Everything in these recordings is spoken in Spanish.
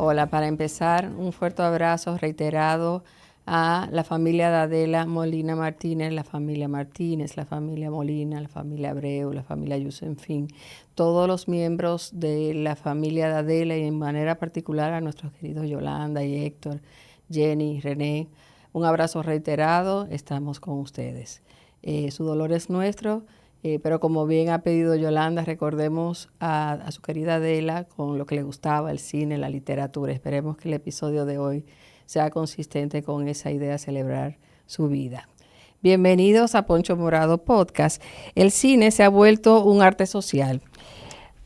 Hola, para empezar, un fuerte abrazo reiterado a la familia de Adela Molina Martínez, la familia Martínez, la familia Molina, la familia Abreu, la familia Ayuso, en fin, todos los miembros de la familia de Adela y en manera particular a nuestros queridos Yolanda y Héctor, Jenny, René. Un abrazo reiterado, estamos con ustedes. Su dolor es nuestro. Pero como bien ha pedido Yolanda, recordemos a su querida Adela con lo que le gustaba, el cine, la literatura. Esperemos que el episodio de hoy sea consistente con esa idea de celebrar su vida. Bienvenidos a Poncho Morado Podcast. El cine se ha vuelto un arte social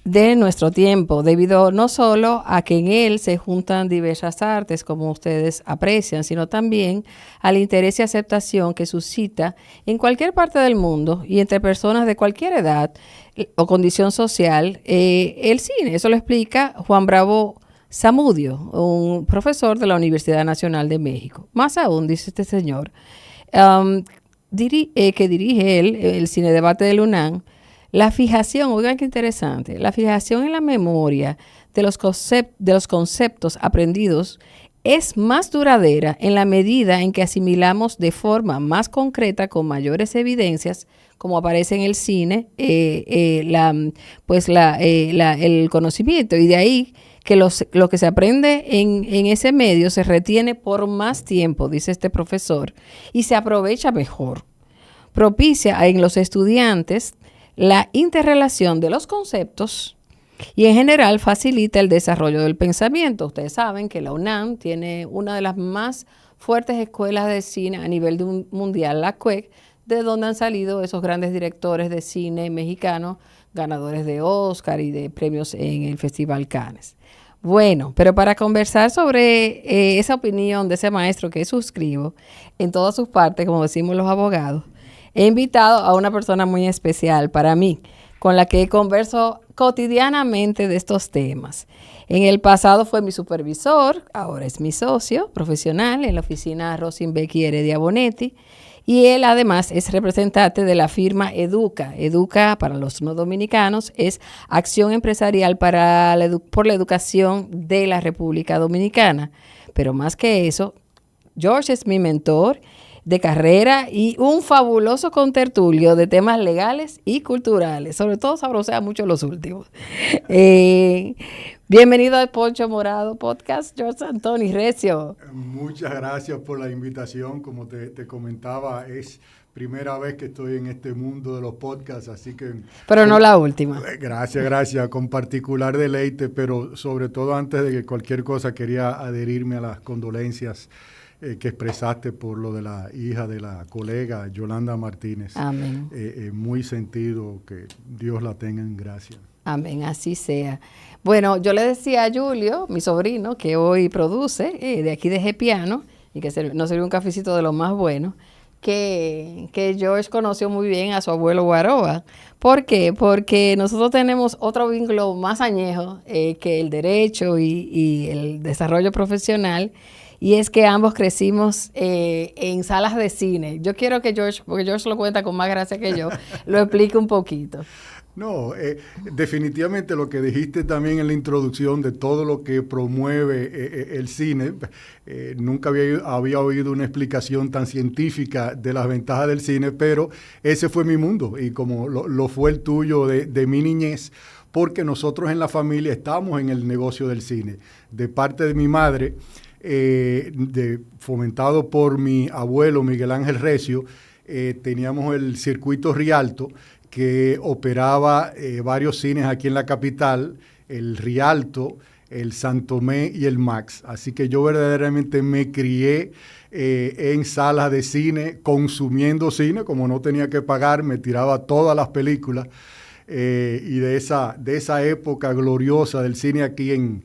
de nuestro tiempo, debido no solo a que en él se juntan diversas artes, como ustedes aprecian, sino también al interés y aceptación que suscita en cualquier parte del mundo y entre personas de cualquier edad o condición social el cine. Eso lo explica Juan Bravo Zamudio, un profesor de la Universidad Nacional de México. Más aún, dice este señor, que dirige el Cine Debate del UNAM. La fijación, oigan qué interesante, la fijación en la memoria de los conceptos aprendidos es más duradera en la medida en que asimilamos de forma más concreta, con mayores evidencias, como aparece en el cine, el conocimiento. Y de ahí que lo que se aprende en ese medio se retiene por más tiempo, dice este profesor, y se aprovecha mejor. Propicia en los estudiantes la interrelación de los conceptos y en general facilita el desarrollo del pensamiento. Ustedes saben que la UNAM tiene una de las más fuertes escuelas de cine a nivel mundial, la CUEC, de donde han salido esos grandes directores de cine mexicanos, ganadores de Oscar y de premios en el Festival Cannes. Bueno, pero para conversar sobre esa opinión de ese maestro que suscribo en todas sus partes, como decimos los abogados, he invitado a una persona muy especial para mí, con la que converso cotidianamente de estos temas. En el pasado fue mi supervisor, ahora es mi socio profesional en la oficina Rosenbeck y Heredia Bonetti, y él además es representante de la firma Educa. Educa, para los no dominicanos, es Acción Empresarial por la Educación de la República Dominicana. Pero más que eso, George es mi mentor de carrera y un fabuloso contertulio de temas legales y culturales. Sobre todo sabrosea mucho los últimos. Bienvenido al Poncho Morado Podcast, George Antoni Recio. Muchas gracias por la invitación. Como te comentaba, es primera vez que estoy en este mundo de los podcasts, así que... Pero no la última. Gracias, con particular deleite, pero sobre todo antes de que cualquier cosa quería adherirme a las condolencias que expresaste por lo de la hija de la colega Yolanda Martínez. Amén. Muy sentido, que Dios la tenga en gracia. Amén, así sea. Bueno, yo le decía a Julio, mi sobrino, que hoy produce de aquí de G-Piano, y que nos sirve un cafecito de lo más bueno, que George conoció muy bien a su abuelo Guaroa. ¿Por qué? Porque nosotros tenemos otro vínculo más añejo que el derecho y el desarrollo profesional, y es que ambos crecimos en salas de cine. Yo quiero que George, porque George lo cuenta con más gracia que yo, lo explique un poquito. No, definitivamente lo que dijiste también en la introducción de todo lo que promueve el cine, nunca había oído una explicación tan científica de las ventajas del cine, pero ese fue mi mundo y como lo fue el tuyo de mi niñez, porque nosotros en la familia estábamos en el negocio del cine. De parte de mi madre, fomentado por mi abuelo Miguel Ángel Recio, teníamos el circuito Rialto, que operaba varios cines aquí en la capital, el Rialto, el Santomé y el Max. Así que yo verdaderamente me crié en salas de cine, consumiendo cine, como no tenía que pagar, me tiraba todas las películas y de esa época gloriosa del cine aquí en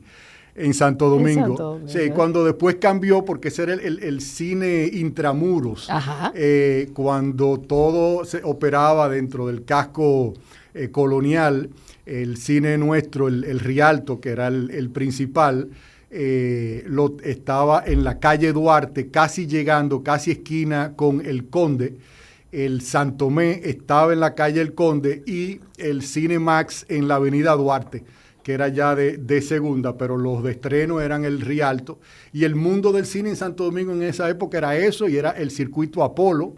Santo Domingo. Sí, cuando después cambió, porque ese era el cine intramuros, cuando todo se operaba dentro del casco colonial, el cine nuestro, el Rialto, que era el principal, estaba en la calle Duarte, casi esquina con el Conde. El Santomé estaba en la calle El Conde y el Cine Max en la avenida Duarte, que era ya de segunda, pero los de estreno eran el Rialto. Y el mundo del cine en Santo Domingo en esa época era eso, y era el circuito Apolo,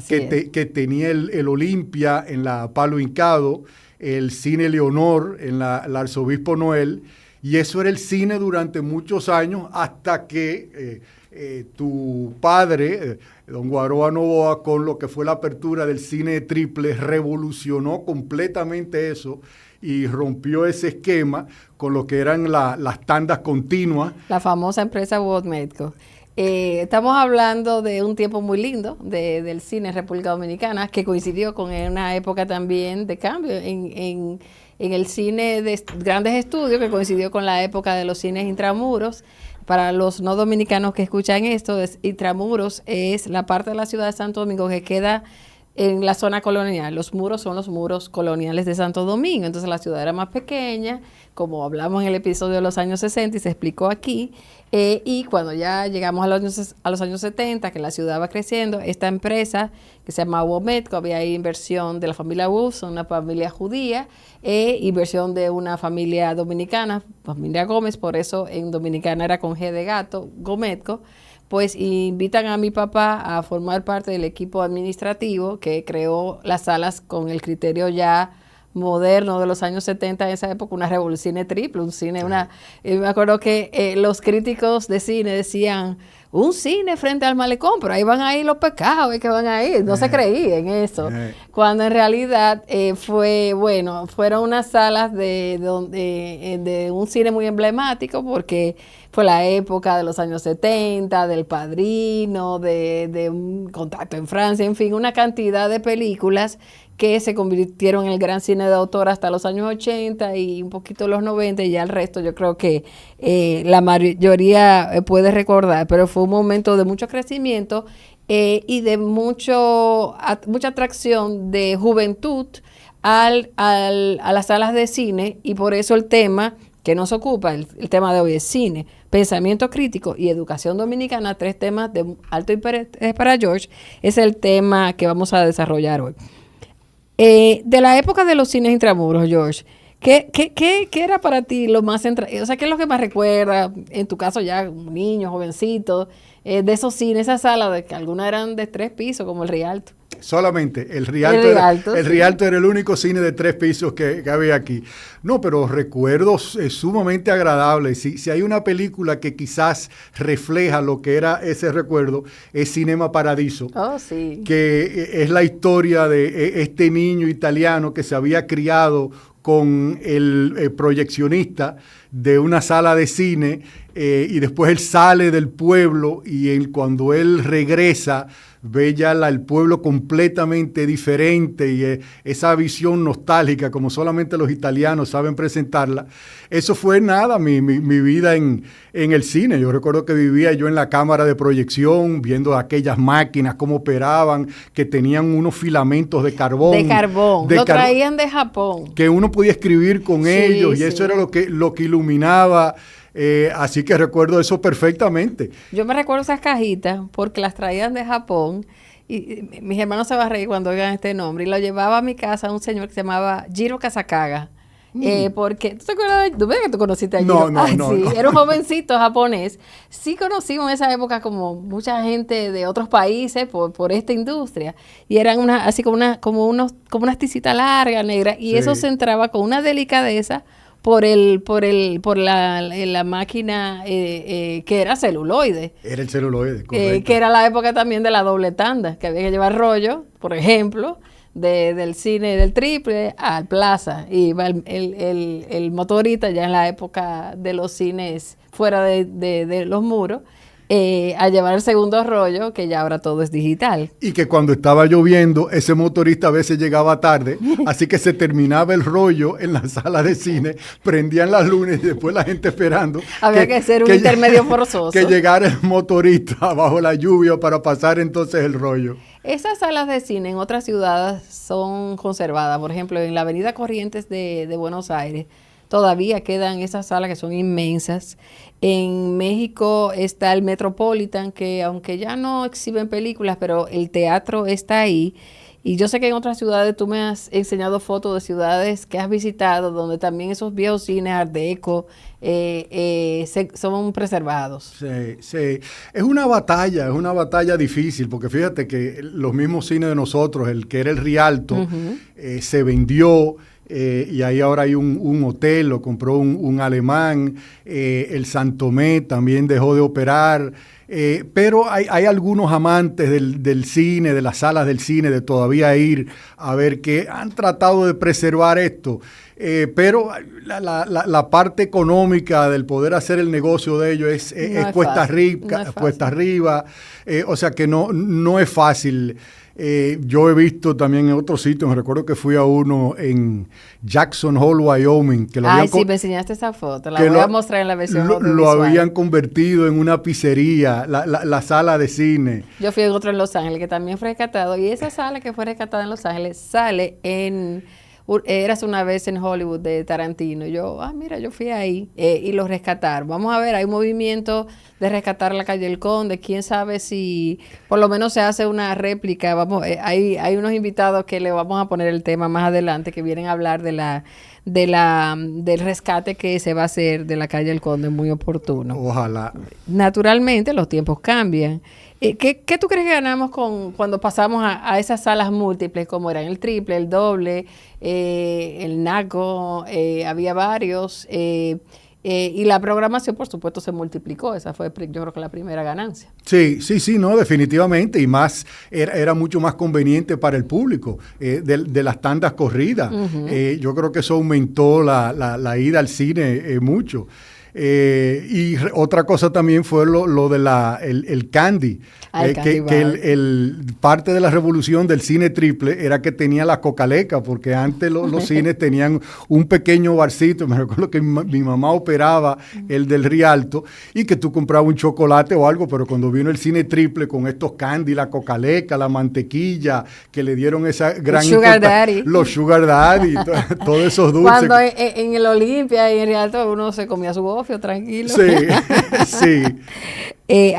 que tenía el Olimpia en la Palo Hincado, el cine Leonor en la Arzobispo Noel, y eso era el cine durante muchos años hasta que tu padre, don Guaroa Novoa, con lo que fue la apertura del cine triple, revolucionó completamente eso y rompió ese esquema con lo que eran las tandas continuas. La famosa empresa Wodmetco. Estamos hablando de un tiempo muy lindo del cine en República Dominicana, que coincidió con una época también de cambio en el cine de grandes estudios, que coincidió con la época de los cines intramuros. Para los no dominicanos que escuchan esto, intramuros es la parte de la ciudad de Santo Domingo que queda en la zona colonial. Los muros son los muros coloniales de Santo Domingo. Entonces la ciudad era más pequeña, como hablamos en el episodio de los años 60 y se explicó aquí. Y cuando ya llegamos a los años 70, que la ciudad va creciendo, esta empresa que se llama Wodmetco, había ahí inversión de la familia Wilson, una familia judía, inversión de una familia dominicana, familia Gómez, por eso en dominicana era con G de gato, Wodmetco. Pues invitan a mi papá a formar parte del equipo administrativo que creó las salas con el criterio ya moderno de los años 70, en esa época, una revolución triple, un cine, me acuerdo que los críticos de cine decían, un cine frente al malecón, pero ahí van a ir los pecados, que van a ir, no se creía en eso, cuando en realidad fueron unas salas de un cine muy emblemático, porque fue la época de los años 70, del Padrino, de un Contacto en Francia, en fin, una cantidad de películas que se convirtieron en el gran cine de autor hasta los años 80 y un poquito los 90, y ya el resto yo creo que la mayoría puede recordar, pero fue un momento de mucho crecimiento y de mucha atracción de juventud a las salas de cine, y por eso el tema que nos ocupa, el tema de hoy es cine, pensamiento crítico y educación dominicana, 3 temas de alto interés para George, es el tema que vamos a desarrollar hoy. De la época de los cines intramuros, George, ¿qué era para ti lo más ¿qué es lo que más recuerda, en tu caso ya un niño, jovencito, de esos cines, esas salas, de que algunas eran de 3 pisos, como el Rialto? Solamente, el Rialto era el único cine de 3 pisos que había aquí. No, pero recuerdos sumamente agradables. Si hay una película que quizás refleja lo que era ese recuerdo, es Cinema Paradiso. Oh, sí. Que es la historia de este niño italiano que se había criado con el proyeccionista de una sala de cine, y después él sale del pueblo y cuando él regresa ve ya el pueblo completamente diferente, y esa visión nostálgica como solamente los italianos saben presentarla. Eso fue mi vida en el cine. Yo recuerdo que vivía yo en la cámara de proyección viendo aquellas máquinas, cómo operaban, que tenían unos filamentos de carbón. Lo traían de Japón. Que uno podía escribir con ellos, y eso era lo que iluminaba. Así que recuerdo eso perfectamente. Yo me recuerdo esas cajitas porque las traían de Japón, y mis hermanos se van a reír cuando oigan este nombre, y lo llevaba a mi casa un señor que se llamaba Jiro Kasakaga. Porque, ¿tú te acuerdas? ¿Tú ves que tú conociste a Jiro? No. Era un jovencito japonés. Sí conocimos en esa época como mucha gente de otros países por esta industria, y eran como unas ticitas largas, negras, y eso se entraba con una delicadeza por la máquina que era celuloide. Era el celuloide, correcto. Que era la época también de la doble tanda, que había que llevar rollo, por ejemplo, del cine del triple al plaza. Y iba el motorista ya en la época de los cines fuera de los muros, a llevar el segundo rollo, que ya ahora todo es digital. Y que cuando estaba lloviendo, ese motorista a veces llegaba tarde, así que se terminaba el rollo en la sala de cine, prendían las luces y después la gente esperando. Había que ser un intermedio forzoso. Que llegara el motorista bajo la lluvia para pasar entonces el rollo. Esas salas de cine en otras ciudades son conservadas. Por ejemplo, en la avenida Corrientes de Buenos Aires, todavía quedan esas salas que son inmensas. En México está el Metropolitan, que aunque ya no exhiben películas, pero el teatro está ahí. Y yo sé que en otras ciudades tú me has enseñado fotos de ciudades que has visitado donde también esos viejos cines Art Deco son preservados. Sí, sí. Es una batalla difícil, porque fíjate que los mismos cines de nosotros, el que era el Rialto, se vendió. Y ahí ahora hay un hotel, lo compró un alemán, el Santomé también dejó de operar, pero hay algunos amantes del cine, de las salas del cine, de todavía ir a ver, que han tratado de preservar esto, pero la parte económica del poder hacer el negocio de ello es cuesta arriba, o sea que no es fácil. Yo he visto también en otros sitios, me recuerdo que fui a uno en Jackson Hole, Wyoming. Que sí, me enseñaste esa foto, la voy a mostrar en la versión audiovisual. Lo habían convertido en una pizzería, la sala de cine. Yo fui en otro en Los Ángeles que también fue rescatado, y esa sala que fue rescatada en Los Ángeles sale en Eras una vez en Hollywood de Tarantino. Yo, mira, yo fui ahí y lo rescataron. Vamos a ver, hay un movimiento de rescatar la calle del Conde. Quién sabe si por lo menos se hace una réplica. Hay unos invitados que le vamos a poner el tema más adelante, que vienen a hablar del rescate que se va a hacer de la calle del Conde, muy oportuno. Ojalá. Naturalmente los tiempos cambian. ¿Qué tú crees que ganamos cuando pasamos a esas salas múltiples, como eran el triple, el doble, el NACO, había varios, y la programación, por supuesto, se multiplicó? Esa fue, yo creo que la primera ganancia. Sí, no, definitivamente, y más era mucho más conveniente para el público de las tandas corridas. Yo creo que eso aumentó la ida al cine mucho. Y otra cosa también fue lo de el candy, que parte de la revolución del cine triple era que tenía la cocaleca, porque antes los cines tenían un pequeño barcito. Me recuerdo que mi mamá operaba el del Rialto, y que tú comprabas un chocolate o algo, pero cuando vino el cine triple con estos candy, la cocaleca, la mantequilla, que le dieron esa gran los Sugar Daddy, todos esos dulces. Cuando en el Olimpia y en el Rialto uno se comía su gofio tranquilo. Sí.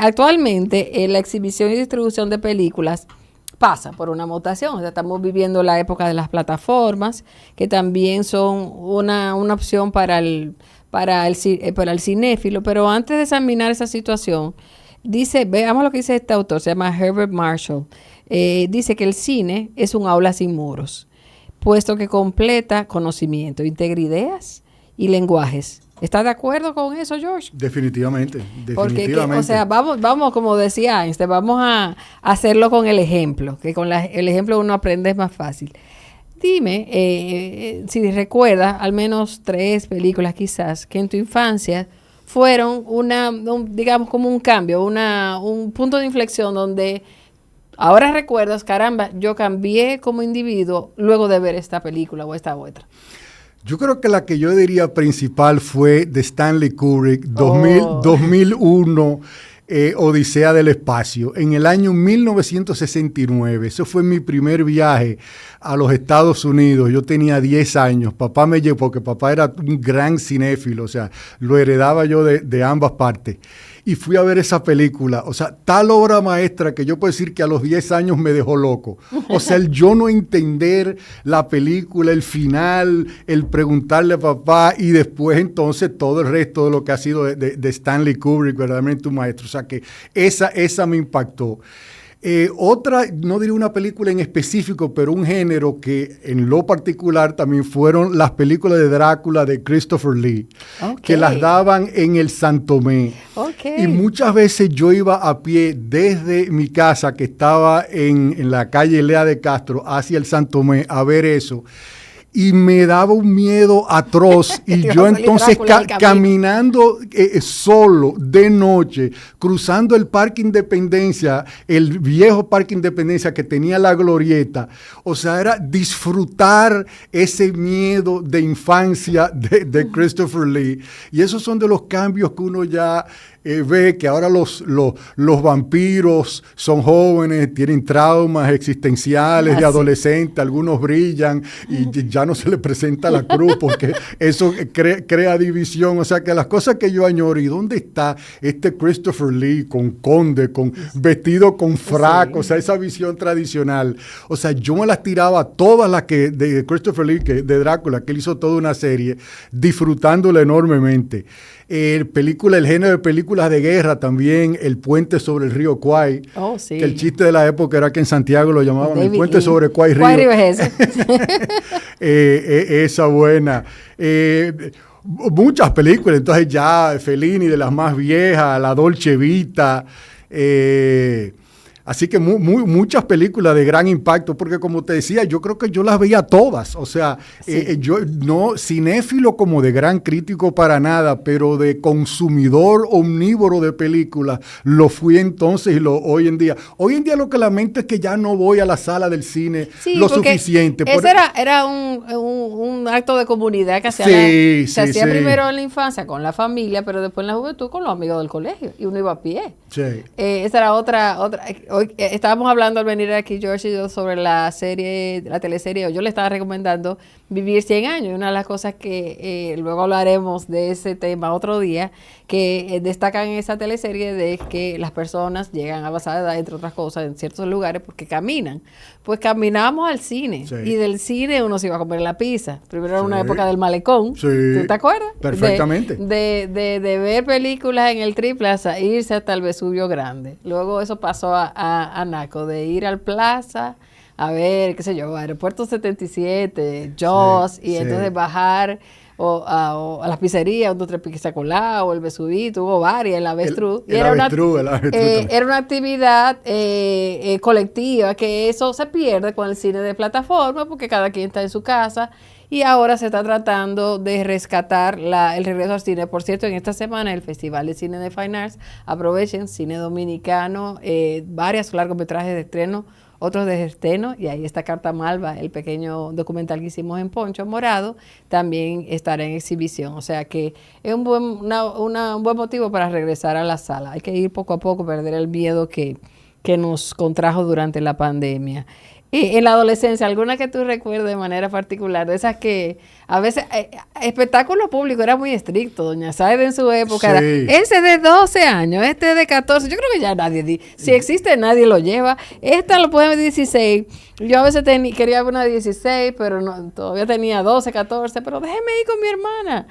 Actualmente la exhibición y distribución de películas pasa por una mutación. O sea, estamos viviendo la época de las plataformas, que también son una opción para el cinéfilo. Pero antes de examinar esa situación, veamos lo que dice este autor, se llama Herbert Marshall. Dice que el cine es un aula sin muros, puesto que completa conocimiento, integra ideas y lenguajes. ¿Estás de acuerdo con eso, George? Definitivamente. Porque, o sea, vamos, como decía Einstein, vamos a hacerlo con el ejemplo, que con el ejemplo uno aprende es más fácil. Dime, si recuerdas al menos 3 películas quizás que en tu infancia fueron digamos como un cambio, un punto de inflexión donde ahora recuerdas, caramba, yo cambié como individuo luego de ver esta película o esta otra. Yo creo que la que yo diría principal fue de Stanley Kubrick, 2001, Odisea del Espacio, en el año 1969. Eso fue mi primer viaje a los Estados Unidos. Yo tenía 10 años. Papá me llevó, porque papá era un gran cinéfilo, o sea, lo heredaba yo de ambas partes. Y fui a ver esa película, o sea, tal obra maestra que yo puedo decir que a los 10 años me dejó loco. O sea, el yo no entender la película, el final, el preguntarle a papá, y después entonces todo el resto de lo que ha sido de Stanley Kubrick, verdaderamente un maestro. O sea, que esa me impactó. Otra, no diría una película en específico, pero un género que en lo particular también fueron las películas de Drácula de Christopher Lee, que las daban en el Santomé. Y muchas veces yo iba a pie desde mi casa, que estaba en la calle Lea de Castro, hacia el Santomé a ver eso. Y me daba un miedo atroz, y yo entonces caminando solo de noche, cruzando el Parque Independencia, el viejo Parque Independencia que tenía la glorieta. O sea, era disfrutar ese miedo de infancia de Christopher Lee. Y esos son de los cambios que uno ya ve, que ahora los vampiros son jóvenes, tienen traumas existenciales de adolescente, algunos brillan y ya fulano se le presenta la cruz porque eso crea división. O sea, que las cosas que yo añoro, ¿y dónde está este Christopher Lee con conde, con vestido con frac? Sí. O sea, esa visión tradicional. O sea, yo me las tiraba todas las que de Christopher Lee, de Drácula, que él hizo toda una serie, disfrutándola enormemente. El género de películas de guerra también, El puente sobre el río Kwai, sí. Que el chiste de la época era que en Santiago lo llamaban David, el puente sobre Kwai Río. Kwai Río es ese. Esa buena. Muchas películas, entonces ya Fellini, de las más viejas, La Dolce Vita, así que muchas películas de gran impacto, porque como te decía, yo creo que yo las veía todas. O sea, sí. Yo no cinéfilo como de gran crítico para nada, pero de consumidor omnívoro de películas, lo fui entonces y hoy en día. Hoy en día lo que lamento es que ya no voy a la sala del cine lo suficiente. Ese era un acto de comunidad que se hacía primero en la infancia con la familia, pero después en la juventud con los amigos del colegio, y uno iba a pie. Sí. Esa era otra. Hoy estábamos hablando al venir aquí, George y yo, sobre la teleserie. Yo le estaba recomendando Vivir 100 años. Y una de las cosas que luego hablaremos de ese tema otro día, que destacan en esa teleserie, de que las personas llegan a avanzada edad, entre otras cosas, en ciertos lugares porque caminan. Pues caminábamos al cine, sí. Y del cine uno se iba a comer la pizza. Primero era una época del malecón, sí. ¿Tú te acuerdas? Perfectamente. De ver películas en el Triplaza, irse hasta el Vesubio Grande. Luego eso pasó a Naco, de ir al Plaza a ver, qué sé yo, Aeropuerto 77, Jaws, y entonces bajar a las pizzerías, un 2-3 pizza colado, el Vesubito, hubo varias, el Avestruz. Era una actividad colectiva, que eso se pierde con el cine de plataforma, porque cada quien está en su casa, y ahora se está tratando de rescatar el regreso al cine. Por cierto, en esta semana el Festival de Cine de Fine Arts, aprovechen, cine dominicano, varios largometrajes de estreno, otros de estreno, y ahí está Carta Malva, el pequeño documental que hicimos en Poncho Morado, también estará en exhibición. O sea que es un buen motivo para regresar a la sala. Hay que ir poco a poco, perder el miedo que nos contrajo durante la pandemia. Y en la adolescencia, ¿alguna que tú recuerdes de manera particular? De esas que a veces, espectáculo público era muy estricto, doña Saida en su época, sí. Era ese de 12 años, este de 14, yo creo que ya nadie, si existe nadie lo lleva, esta lo puede ver 16, yo a veces quería ver una 16, pero no, todavía tenía 12, 14, pero déjeme ir con mi hermana.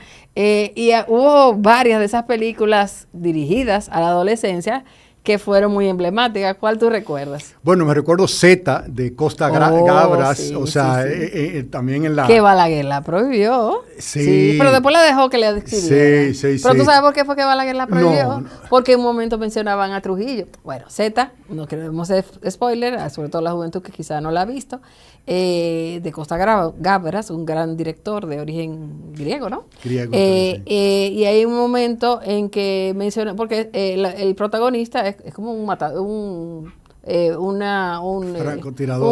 Hubo varias de esas películas dirigidas a la adolescencia que fueron muy emblemáticas. ¿Cuál tú recuerdas? Bueno, me recuerdo Z de Costa Gabras, sí, o sea, sí. También en la... Que Balaguer la prohibió. Sí. Pero después la dejó que le escribiera. Sí. Pero ¿tú sabes por qué fue que Balaguer la prohibió? No. Porque en un momento mencionaban a Trujillo. Bueno, Z, no queremos spoiler, sobre todo la juventud que quizá no la ha visto, de Costa Gabras, un gran director de origen griego, ¿no? Griego. Y hay un momento en que menciona, porque el protagonista es como un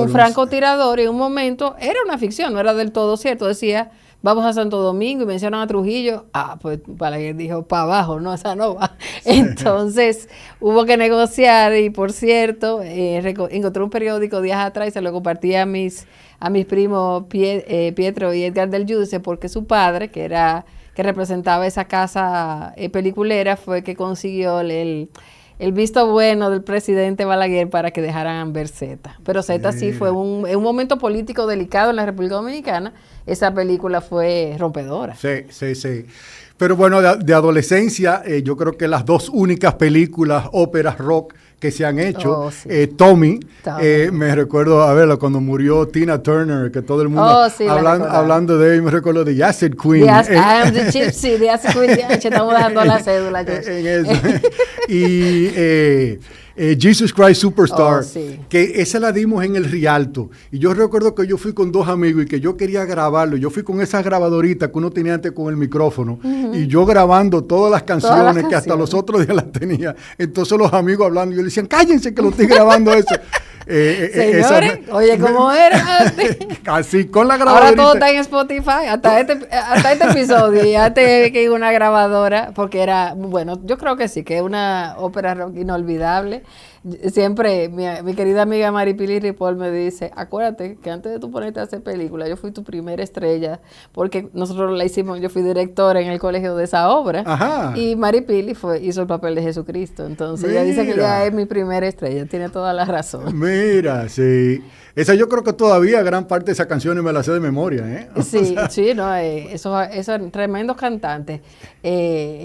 francotirador, y en un momento era una ficción, no era del todo cierto, decía, vamos a Santo Domingo, y mencionan a Trujillo, pues Balaguer dijo, para abajo, no, esa no va. Entonces hubo que negociar, y por cierto, encontré un periódico días atrás y se lo compartí a mis primos Pietro y Edgar del Giudice, porque su padre, que representaba esa casa peliculera, fue que consiguió el visto bueno del presidente Balaguer para que dejaran ver Z. Pero Z sí fue un momento político delicado en la República Dominicana. Esa película fue rompedora. Sí. Pero bueno, de adolescencia, yo creo que las dos únicas películas, óperas rock que se han hecho, sí. Tommy. Me recuerdo, a verla, cuando murió Tina Turner, que todo el mundo hablando de él, me recuerdo de Acid Queen. I am the Gypsy, de Acid Queen. Estamos dando la cédula. Y Jesus Christ Superstar, que esa la dimos en el Rialto. Y yo recuerdo que yo fui con dos amigos y que yo quería grabarlo. Yo fui con esas grabadoritas que uno tenía antes con el micrófono. Y yo grabando todas las canciones que hasta los otros días las tenía. Entonces los amigos hablando, y yo le decían, cállense que lo estoy grabando eso. Señores, oye, ¿cómo era antes? Así, con la grabadora. Ahora todo está en Spotify, hasta este episodio, ya te que una grabadora, porque era, bueno, yo creo que sí, que es una ópera rock inolvidable. Siempre mi querida amiga Maripili Ripoll me dice, acuérdate que antes de tú ponerte a hacer películas, yo fui tu primera estrella, porque nosotros la hicimos, yo fui directora en el colegio de esa obra. Ajá. Y Maripili hizo el papel de Jesucristo. Entonces ella dice que ella es mi primera estrella, tiene toda la razón. Mira, sí. Esa yo creo que todavía gran parte de esas canciones me las sé de memoria, ¿eh? Sí, sí, no, esos tremendos cantantes.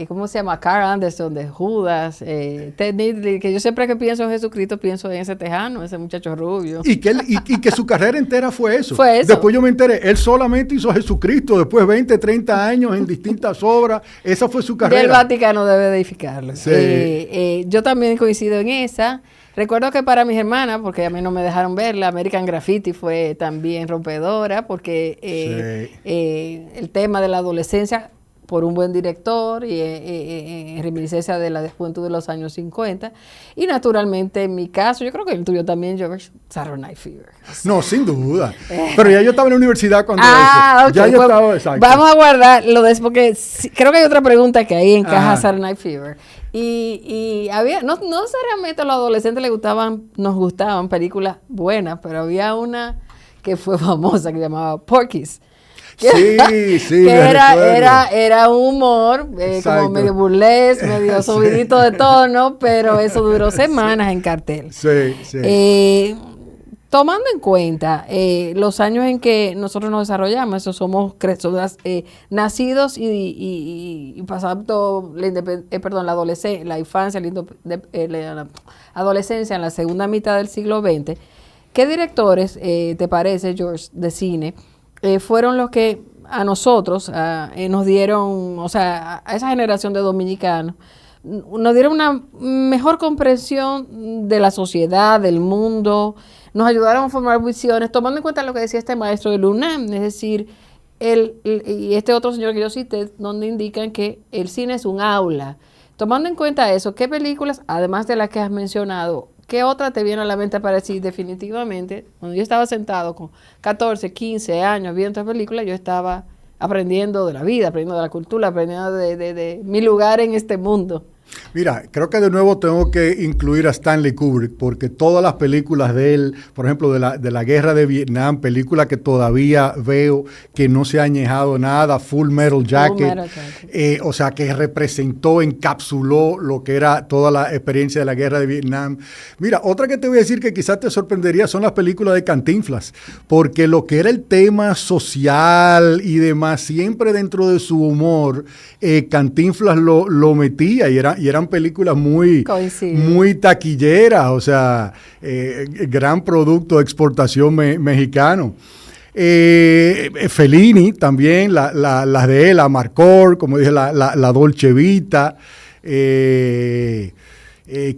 ¿Cómo se llama? Carl Anderson de Judas, Ted Neely, que yo siempre que pienso en Jesucristo pienso en ese tejano, ese muchacho rubio. Y que su carrera entera fue eso. Fue eso. Después yo me enteré, él solamente hizo Jesucristo, después 20, 30 años en distintas obras, esa fue su carrera. Del Vaticano debe de edificarlo. Sí. Yo también coincido en esa. Recuerdo que para mis hermanas, porque a mí no me dejaron verla, American Graffiti fue también rompedora, porque el tema de la adolescencia por un buen director y en reminiscencia de la juventud de los años 50. Y naturalmente, en mi caso, yo creo que el tuyo también, George, Saturday Night Fever. O sea, no, sin duda. Pero ya yo estaba en la universidad cuando okay, ya yo pues, estaba, exacto. Vamos a guardar lo de porque creo que hay otra pregunta que ahí encaja Saturday Night Fever. Y había, no necesariamente a los adolescentes nos gustaban películas buenas, pero había una que fue famosa que se llamaba Porky's. Sí, que era un humor como medio burlesque, medio subidito de tono, pero eso duró semanas en cartel. Sí, sí. Tomando en cuenta los años en que nosotros nos desarrollamos, eso somos nacidos y pasando la infancia, la adolescencia en la segunda mitad del siglo XX, ¿qué directores te parece, George, de cine fueron los que a nosotros nos dieron, o sea, a esa generación de dominicanos, nos dieron una mejor comprensión de la sociedad, del mundo, nos ayudaron a formar visiones, tomando en cuenta lo que decía este maestro de UNAM, es decir, y este otro señor que yo cité, donde indican que el cine es un aula. Tomando en cuenta eso, ¿qué películas, además de las que has mencionado, qué otra te viene a la mente para decir definitivamente? Cuando yo estaba sentado con 14, 15 años viendo esta película, yo estaba aprendiendo de la vida, aprendiendo de la cultura, aprendiendo de mi lugar en este mundo. Mira, creo que de nuevo tengo que incluir a Stanley Kubrick, porque todas las películas de él, por ejemplo, de la guerra de Vietnam, película que todavía veo que no se ha añejado nada, Full Metal Jacket, o sea, que representó, encapsuló lo que era toda la experiencia de la guerra de Vietnam. Mira, otra que te voy a decir que quizás te sorprendería son las películas de Cantinflas, porque lo que era el tema social y demás, siempre dentro de su humor, Cantinflas lo metía y eran películas muy taquilleras, o sea, gran producto de exportación mexicano. Fellini también, las de él, Amarcord, como dije, la Dolce Vita.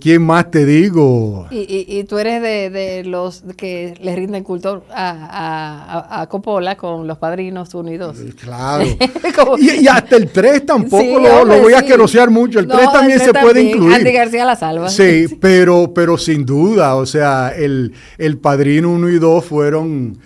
¿Quién más te digo? Y tú eres de los que le rinden culto a Coppola con Los Padrinos 1 y 2. Claro. y hasta el 3 tampoco sí, lo voy a querosear mucho. El 3 también se puede incluir. Andy García la salva. Sí, pero sin duda, o sea, el Padrino 1 y 2 fueron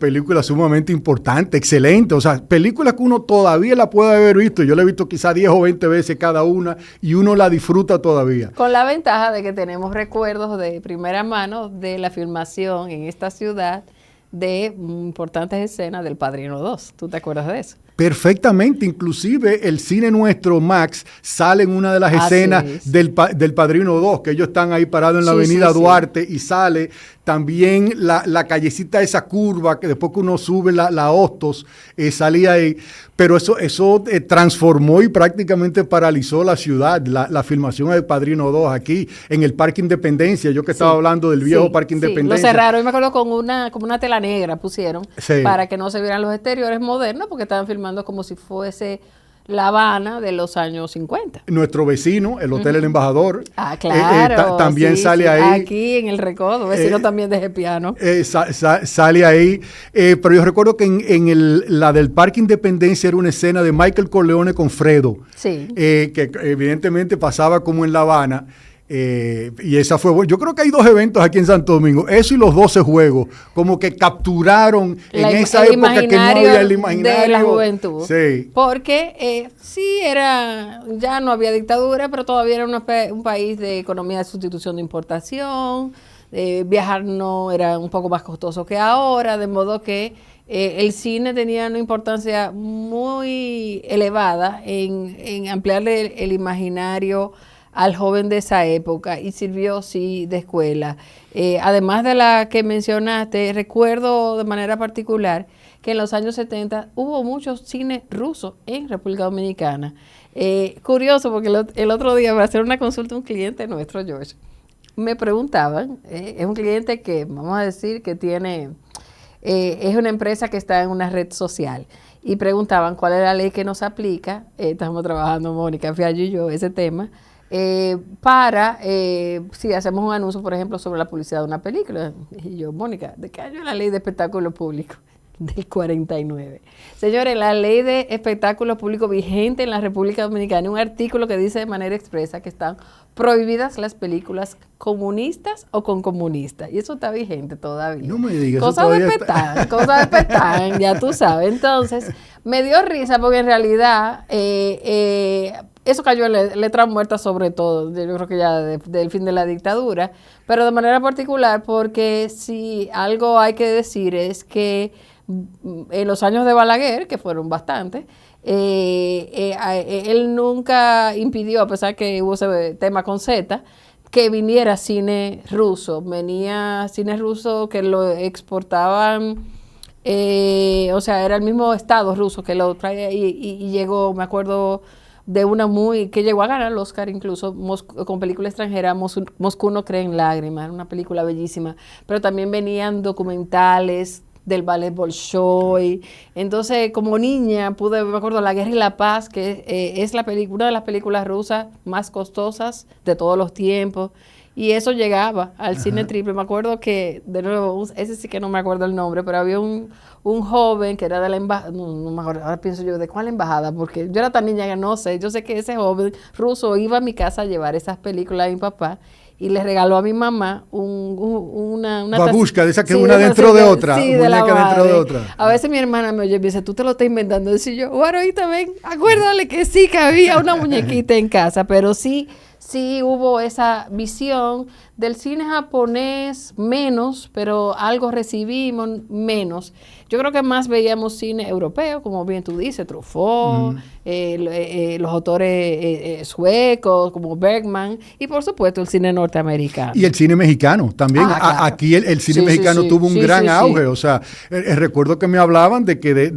películas sumamente importantes, excelentes, o sea, películas que uno todavía la puede haber visto, yo la he visto quizás 10 o 20 veces cada una y uno la disfruta todavía. Con la ventaja de que tenemos recuerdos de primera mano de la filmación en esta ciudad de importantes escenas del Padrino 2, ¿tú te acuerdas de eso? Perfectamente, inclusive el cine nuestro, Max, sale en una de las escenas del Padrino 2, que ellos están ahí parados en la avenida Duarte y sale también la callecita esa curva, que después que uno sube la Hostos, salía ahí, pero eso transformó y prácticamente paralizó la ciudad, la filmación del Padrino 2 aquí en el Parque Independencia, yo que estaba hablando del viejo Parque Independencia. Lo cerraron, y me acuerdo como una tela negra pusieron para que no se vieran los exteriores modernos, porque estaban filmando como si fuese La Habana de los años 50. Nuestro vecino, el Hotel El Embajador. Claro. También sale ahí. Aquí en El Recodo, vecino también de Gepiano. Sale ahí. Pero yo recuerdo que en la del Parque Independencia era una escena de Michael Corleone con Fredo. Sí. Que evidentemente pasaba como en La Habana. Y esa fue, yo creo que hay 2 eventos aquí en Santo Domingo, eso y los 12 juegos, como que capturaron en esa época que no había el imaginario de la juventud. Sí. Porque sí ya no había dictadura, pero todavía era un país de economía de sustitución de importación, viajar no era un poco más costoso que ahora, de modo que el cine tenía una importancia muy elevada en ampliarle el imaginario al joven de esa época y sirvió, sí, de escuela. Además de la que mencionaste, recuerdo de manera particular que en los años 70 hubo muchos cines rusos en República Dominicana. Curioso, porque el otro día, para hacer una consulta a un cliente nuestro, George, me preguntaban, es un cliente que, vamos a decir, que tiene, es una empresa que está en una red social, y preguntaban cuál es la ley que nos aplica, estamos trabajando, Mónica Fiallo y yo, ese tema, para si hacemos un anuncio, por ejemplo, sobre la publicidad de una película. Y yo, Mónica, ¿de qué año es la ley de espectáculo público? Del 49. Señores, la ley de espectáculo público vigente en la República Dominicana, un artículo que dice de manera expresa que están prohibidas las películas comunistas o con comunistas. Y eso está vigente todavía. No me digas, cosas de petán, ya tú sabes. Entonces, me dio risa porque en realidad eso cayó en letra muerta sobre todo, yo creo que ya del fin de la dictadura, pero de manera particular porque si algo hay que decir es que en los años de Balaguer, que fueron bastantes, él nunca impidió, a pesar que hubo ese tema con Z, que viniera cine ruso. Venía cine ruso que lo exportaban, o sea, era el mismo Estado ruso que lo traía y llegó, me acuerdo de una que llegó a ganar el Oscar incluso con película extranjera, Moscú no cree en lágrimas, era una película bellísima, pero también venían documentales del ballet Bolshoi. Entonces, como niña, me acuerdo, La Guerra y la Paz, que es una de las películas rusas más costosas de todos los tiempos, y eso llegaba al cine triple. Me acuerdo que, de nuevo, ese sí que no me acuerdo el nombre, pero había un joven que era de la embajada, no me acuerdo, ahora pienso yo, ¿de cuál embajada? Porque yo era tan niña que no sé, yo sé que ese joven ruso iba a mi casa a llevar esas películas a mi papá, y le regaló a mi mamá una babushka, de esa que es una dentro de otra. Sí, de la dentro de otra. A veces mi hermana me oye y me dice, tú te lo estás inventando. Y yo, bueno, ahorita ven, acuérdale que sí, que había una muñequita en casa, pero sí hubo esa visión del cine japonés menos, pero algo recibimos menos. Yo creo que más veíamos cine europeo, como bien tú dices, Truffaut, los autores suecos, como Bergman, y por supuesto el cine norteamericano. Y el cine mexicano también. Claro. Aquí el cine mexicano tuvo un gran auge. O sea, recuerdo que me hablaban de que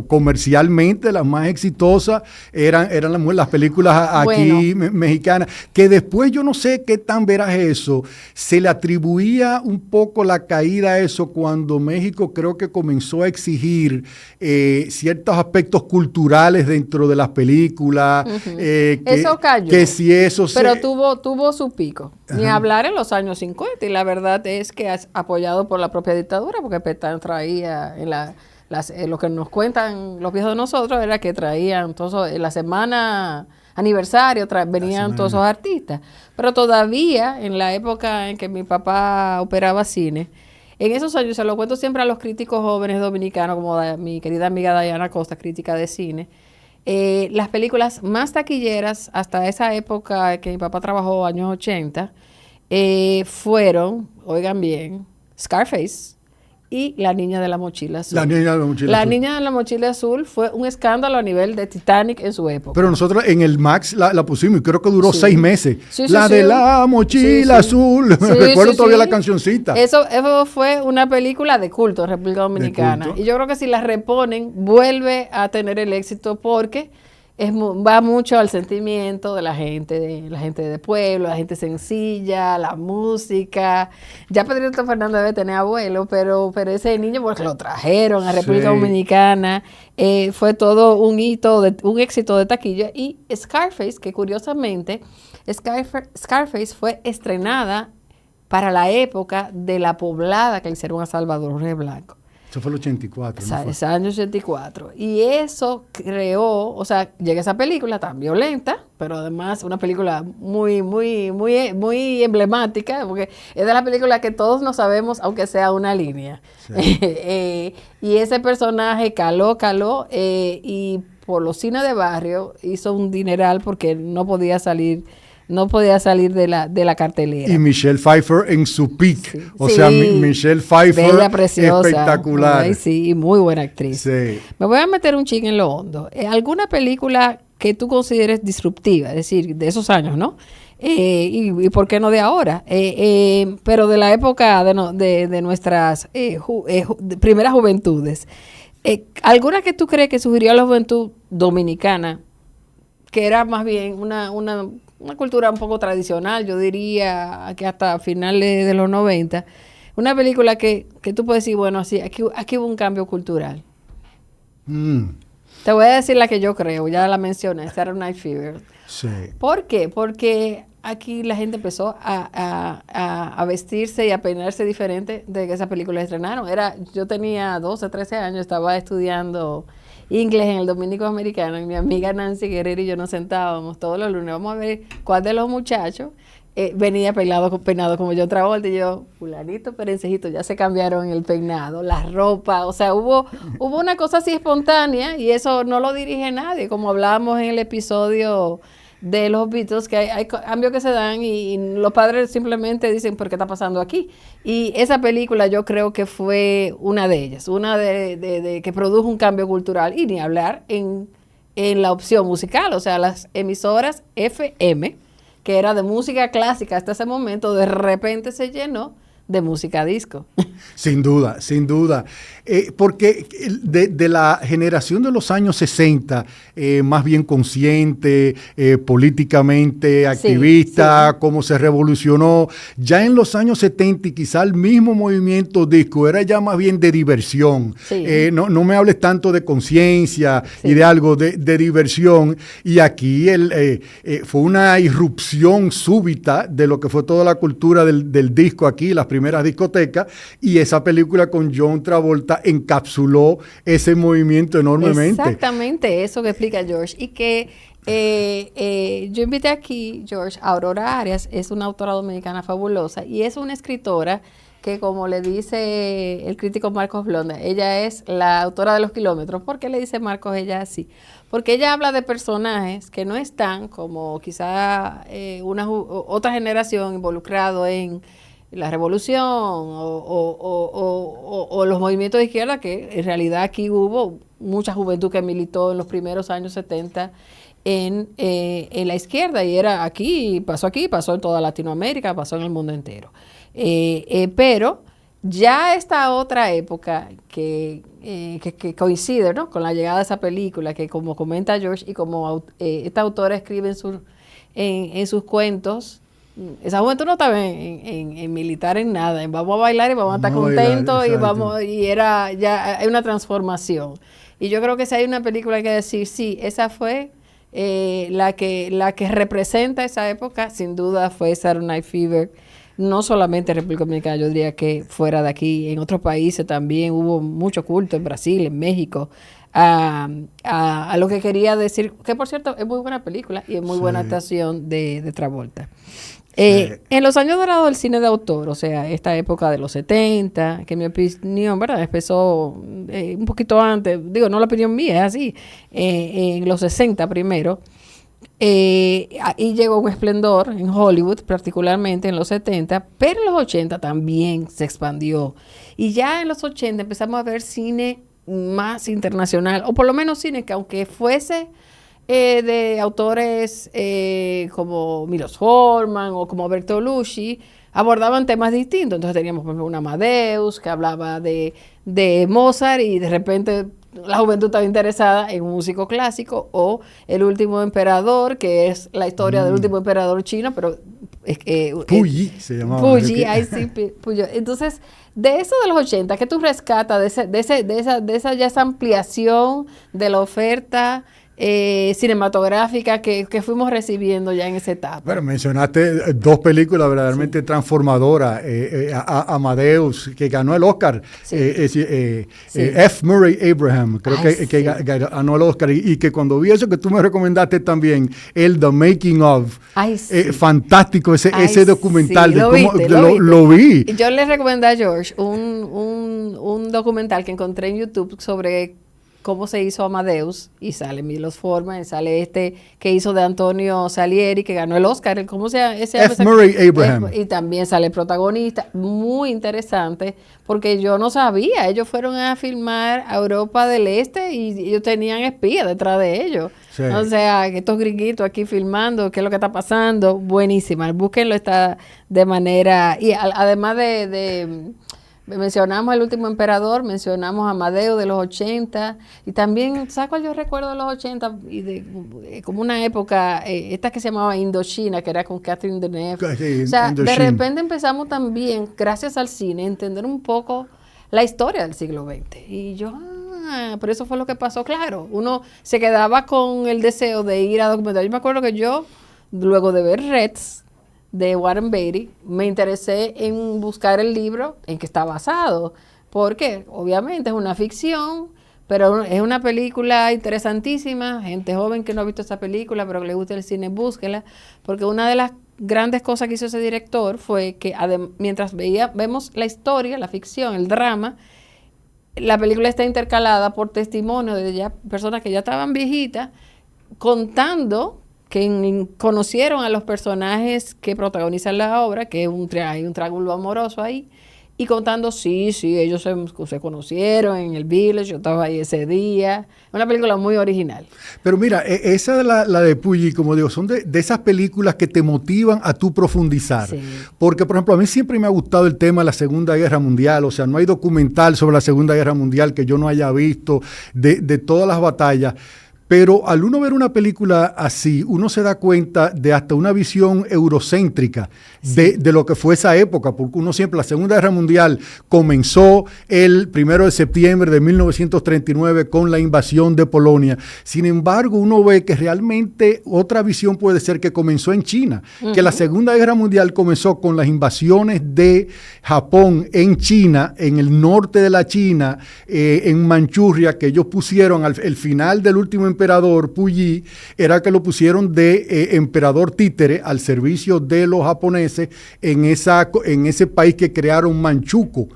comercialmente las más exitosas eran las películas aquí mexicanas, que después yo no sé qué tan veraz es eso. Se le atribuía un poco la caída a eso cuando México creo que comenzó a exigir ciertos aspectos culturales dentro de las películas. Eso cayó. Que si eso pero tuvo su pico. Ni hablar en los años 50. Y la verdad es que apoyado por la propia dictadura, porque Petán traía lo que nos cuentan los viejos de nosotros era que traían en la semana aniversario, venían todos esos artistas. Pero todavía, en la época en que mi papá operaba cine, en esos años, se lo cuento siempre a los críticos jóvenes dominicanos, como mi querida amiga Diana Costa, crítica de cine, las películas más taquilleras hasta esa época que mi papá trabajó, años 80, fueron, oigan bien, Scarface y La Niña de la Mochila Azul. La Niña de la Mochila La Azul. Niña de la Mochila Azul fue un escándalo a nivel de Titanic en su época. Pero nosotros en el Max la pusimos y creo que duró 6 meses. De la Mochila Azul. Recuerdo todavía la cancioncita. Eso fue una película de culto en República Dominicana. Y yo creo que si la reponen, vuelve a tener el éxito porque va mucho al sentimiento de la gente de pueblo, la gente sencilla, la música. Ya Pedrito Fernández debe tener abuelo, pero ese niño, porque lo trajeron a República Dominicana, fue todo un hito, un éxito de taquilla. Y Scarface, que curiosamente, Scarface fue estrenada para la época de la poblada que le hicieron a Salvador Rey Blanco. Eso fue el 84. ¿No? Ese año 84. Y eso creó, o sea, llega esa película tan violenta, pero además una película muy emblemática, porque es de las películas que todos no sabemos, aunque sea una línea. Sí. Y ese personaje caló, y por los cines de barrio hizo un dineral porque no podía salir de la cartelera. Y Michelle Pfeiffer en su peak. Sí. O sea, Michelle Pfeiffer, bella, preciosa, espectacular. Ay, sí, y muy buena actriz. Sí. Me voy a meter un chin en lo hondo. ¿Alguna película que tú consideres disruptiva? Es decir, de esos años, ¿no? Y por qué no de ahora, pero de la época de nuestras primeras juventudes. ¿Alguna que tú crees que sugirió a la juventud dominicana, que era más bien una cultura un poco tradicional, yo diría que hasta finales de los 90, una película que tú puedes decir, bueno, sí, aquí hubo un cambio cultural? Te voy a decir la que yo creo, ya la mencioné, Saturday Night Fever. Sí. ¿Por qué? Porque aquí la gente empezó a vestirse y a peinarse diferente de que esa película estrenaron. Yo tenía 12, 13 años, estaba estudiando inglés en el Dominico Americano, y mi amiga Nancy Guerrero y yo nos sentábamos todos los lunes, vamos a ver cuál de los muchachos venía peinado como yo Travolta, y yo, fulanito, perencejito, ya se cambiaron el peinado, la ropa, o sea, hubo una cosa así espontánea, y eso no lo dirige nadie, como hablábamos en el episodio de los Beatles, que hay cambios que se dan y los padres simplemente dicen, ¿por qué está pasando aquí? Y esa película yo creo que fue una de ellas, una de que produjo un cambio cultural, y ni hablar en la opción musical, o sea, las emisoras FM, que era de música clásica hasta ese momento, de repente se llenó de música disco. Sin duda. Porque de la generación de los años 60, más bien consciente, políticamente activista, cómo se revolucionó, ya en los años 70 y quizá el mismo movimiento disco era ya más bien de diversión. Sí. No me hables tanto de conciencia y de algo de diversión. Y aquí fue una irrupción súbita de lo que fue toda la cultura del disco aquí, las primeras discotecas, y esa película con John Travolta encapsuló ese movimiento enormemente. Exactamente eso que explica George, y que yo invité aquí, George, a Aurora Arias, es una autora dominicana fabulosa, y es una escritora que, como le dice el crítico Marcos Blonda, ella es la autora de Los Kilómetros. ¿Por qué le dice Marcos ella así? Porque ella habla de personajes que no están, como quizá otra generación, involucrado en la revolución o los movimientos de izquierda, que en realidad aquí hubo mucha juventud que militó en los primeros años 70 en la izquierda, y era aquí, pasó en toda Latinoamérica, pasó en el mundo entero. Pero ya esta otra época que coincide, ¿no?, con la llegada de esa película, que como comenta George y como esta autora escribe en sus cuentos, esa juventud no estaba en militar en nada, en vamos a bailar y vamos a estar contentos, y ya hay una transformación. Y yo creo que si hay una película hay que decir, sí, esa fue la que representa esa época, sin duda fue Saturday Night Fever. No solamente en República Dominicana, yo diría que fuera de aquí, en otros países también hubo mucho culto, en Brasil, en México, a lo que quería decir, que por cierto es muy buena película y es muy buena actuación de Travolta. En los años dorados del cine de autor, o sea, esta época de los 70, que en mi opinión, ¿verdad?, empezó un poquito antes, digo, no la opinión mía, es así, en los 60 primero, y llegó un esplendor en Hollywood, particularmente en los 70, pero en los 80 también se expandió. Y ya en los 80 empezamos a ver cine más internacional, o por lo menos cine que, aunque fuese de autores como Milos Forman o como Bertolucci, abordaban temas distintos. Entonces teníamos, por ejemplo, un Amadeus que hablaba de Mozart, y de repente la juventud estaba interesada en un músico clásico, o El Último Emperador, que es la historia del último emperador chino, pero Puyi se llamaba. Puyi, ahí sí, Puyi. Entonces, de eso de los 80, ¿qué tú rescatas de esa ampliación de la oferta cinematográfica que fuimos recibiendo ya en esa etapa. Bueno, mencionaste dos películas verdaderamente transformadoras. Amadeus, que ganó el Oscar. Sí. F. Murray Abraham, creo que ganó el Oscar. Y que cuando vi eso que tú me recomendaste también, The Making of, fantástico ese documental. Lo vi. Yo le recomendé a George un documental que encontré en YouTube sobre cómo se hizo Amadeus, y sale Milos Forman, sale que hizo de Antonio Salieri, que ganó el Oscar, ¿cómo se llama? F. Murray Abraham. Y también sale el protagonista, muy interesante, porque yo no sabía, ellos fueron a filmar a Europa del Este y ellos tenían espías detrás de ellos. Sí. O sea, estos gringuitos aquí filmando, qué es lo que está pasando, buenísima, búsquenlo, está de manera, y además de mencionamos El Último Emperador, mencionamos Amadeus de los 80, y también, ¿sabes cuál yo recuerdo de los 80? Y como una época, esta que se llamaba Indochina, que era con Catherine Deneuve. Sí, o sea, Indochina. De repente empezamos también, gracias al cine, a entender un poco la historia del siglo XX. Y yo, pero eso fue lo que pasó, claro. Uno se quedaba con el deseo de ir a documentar. Yo me acuerdo que yo, luego de ver Reds, de Warren Beatty, me interesé en buscar el libro en que está basado, porque obviamente es una ficción, pero es una película interesantísima. Gente joven que no ha visto esa película, pero que le gusta el cine, búsquela, porque una de las grandes cosas que hizo ese director fue que mientras vemos la historia, la ficción, el drama, la película está intercalada por testimonios de personas que ya estaban viejitas, contando que conocieron a los personajes que protagonizan la obra, que hay un triángulo amoroso ahí, y contando, sí, ellos se conocieron en el Village, yo estaba ahí ese día. Una película muy original. Pero mira, esa la de Puyi, como digo, son de esas películas que te motivan a tú profundizar. Sí. Porque, por ejemplo, a mí siempre me ha gustado el tema de la Segunda Guerra Mundial. O sea, no hay documental sobre la Segunda Guerra Mundial que yo no haya visto de todas las batallas. Pero al uno ver una película así, uno se da cuenta de hasta una visión eurocéntrica de lo que fue esa época, porque uno siempre, la Segunda Guerra Mundial comenzó el 1 de septiembre de 1939 con la invasión de Polonia. Sin embargo, uno ve que realmente otra visión puede ser que comenzó en China, que la Segunda Guerra Mundial comenzó con las invasiones de Japón en China, en el norte de la China, en Manchuria, que ellos pusieron el final del último emperador, Puyi, era que lo pusieron de emperador títere al servicio de los japoneses en ese país que crearon Manchukuo.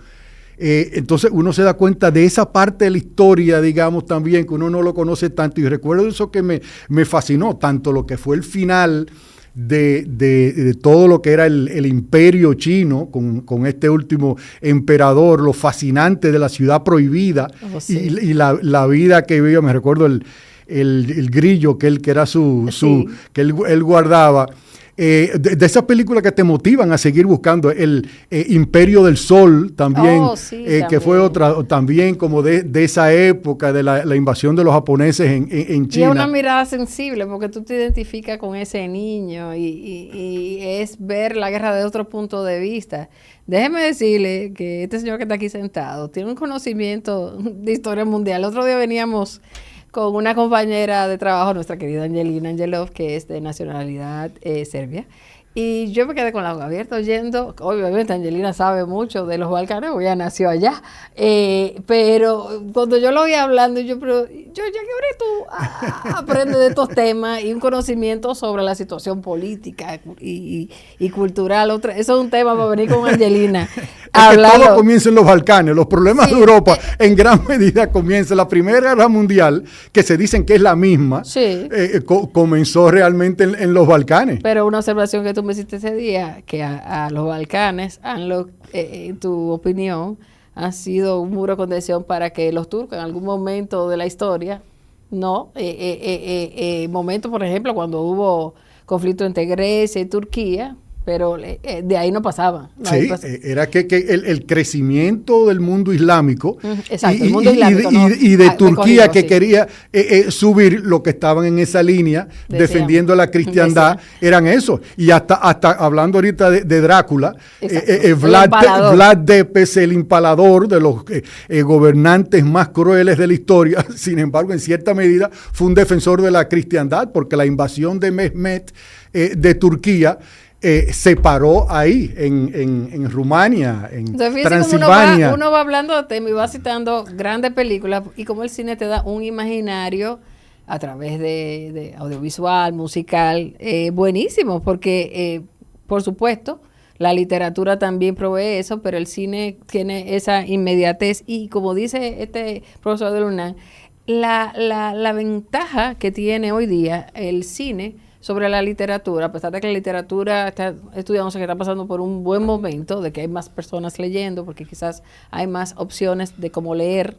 Entonces uno se da cuenta de esa parte de la historia, digamos, también, que uno no lo conoce tanto, y recuerdo eso que me fascinó, tanto lo que fue el final de todo lo que era el imperio chino con este último emperador, lo fascinante de la ciudad prohibida, y la vida que vivía. Me recuerdo el grillo que era que él guardaba. De esas películas que te motivan a seguir buscando, el Imperio del Sol también, también, que fue otra también como de esa época de la invasión de los japoneses en China. Y es una mirada sensible porque tú te identificas con ese niño y es ver la guerra de otro punto de vista. Déjeme decirle que este señor que está aquí sentado tiene un conocimiento de historia mundial. El otro día veníamos con una compañera de trabajo, nuestra querida Angelina Angelov, que es de nacionalidad serbia. Y yo me quedé con la boca abierta oyendo. Obviamente Angelina sabe mucho de los Balcanes, porque ella nació allá. Pero cuando yo lo oí hablando, yo ya que ahora tú aprendes de estos temas y un conocimiento sobre la situación política y cultural. Eso es un tema para venir con Angelina. Todo comienza en los Balcanes. Los problemas de Europa en gran medida comienzan. La Primera Guerra Mundial, que se dicen que es la misma, comenzó realmente en los Balcanes. Pero una observación que tú me hiciste ese día, que a los Balcanes, en tu opinión, han sido un muro de contención para que los turcos en algún momento de la historia, momento, por ejemplo, cuando hubo conflicto entre Grecia y Turquía, pero de ahí no pasaba. Sí, era que el crecimiento del mundo islámico, exacto, el mundo islámico y de Turquía que quería subir lo que estaban en esa línea defendiendo la cristiandad, eran esos. Y hasta hablando ahorita de Drácula, Vlad Tepes, el empalador de los gobernantes más crueles de la historia, sin embargo, en cierta medida fue un defensor de la cristiandad, porque la invasión de Mehmet de Turquía se paró ahí, en Rumania, en Transilvania. Uno va hablando de tema y va citando grandes películas, y como el cine te da un imaginario a través de audiovisual, musical, buenísimo, porque, por supuesto, la literatura también provee eso, pero el cine tiene esa inmediatez, y como dice este profesor de Luna, la ventaja que tiene hoy día el cine sobre la literatura, a pesar de que la literatura está estudiándose, que está pasando por un buen momento, de que hay más personas leyendo, porque quizás hay más opciones de cómo leer,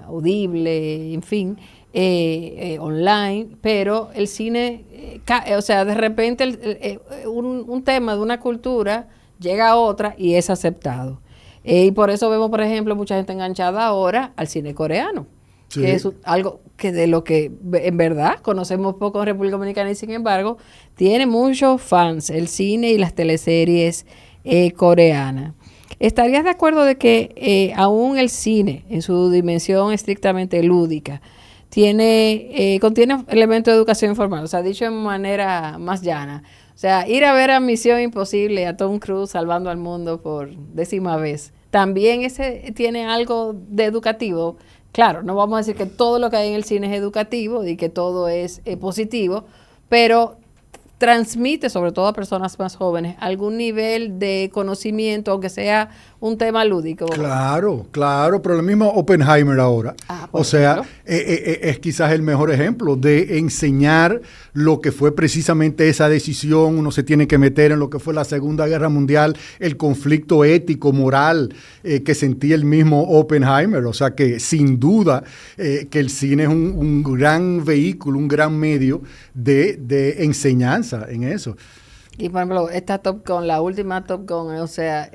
audible, en fin, online, pero el cine, o sea, de repente un tema de una cultura llega a otra y es aceptado. Y por eso vemos, por ejemplo, mucha gente enganchada ahora al cine coreano. Sí. Que es algo que de lo que en verdad conocemos poco en República Dominicana, y sin embargo tiene muchos fans el cine y las teleseries coreanas. ¿Estarías de acuerdo de que aún el cine en su dimensión estrictamente lúdica contiene elementos de educación informal? O sea, dicho de manera más llana, o sea, ir a ver a Misión Imposible, a Tom Cruise salvando al mundo por 10ª vez, también ese tiene algo de educativo. Claro, no vamos a decir que todo lo que hay en el cine es educativo y que todo es positivo, pero transmite, sobre todo a personas más jóvenes, algún nivel de conocimiento, aunque sea un tema lúdico. Claro, pero lo mismo Oppenheimer ahora. O sea, es quizás el mejor ejemplo de enseñar lo que fue precisamente esa decisión. Uno se tiene que meter en lo que fue la Segunda Guerra Mundial, el conflicto ético, moral que sentía el mismo Oppenheimer. O sea que sin duda que el cine es un gran vehículo, un gran medio de enseñanza en eso. Y por ejemplo, esta Top Gun, la última Top Gun, o sea,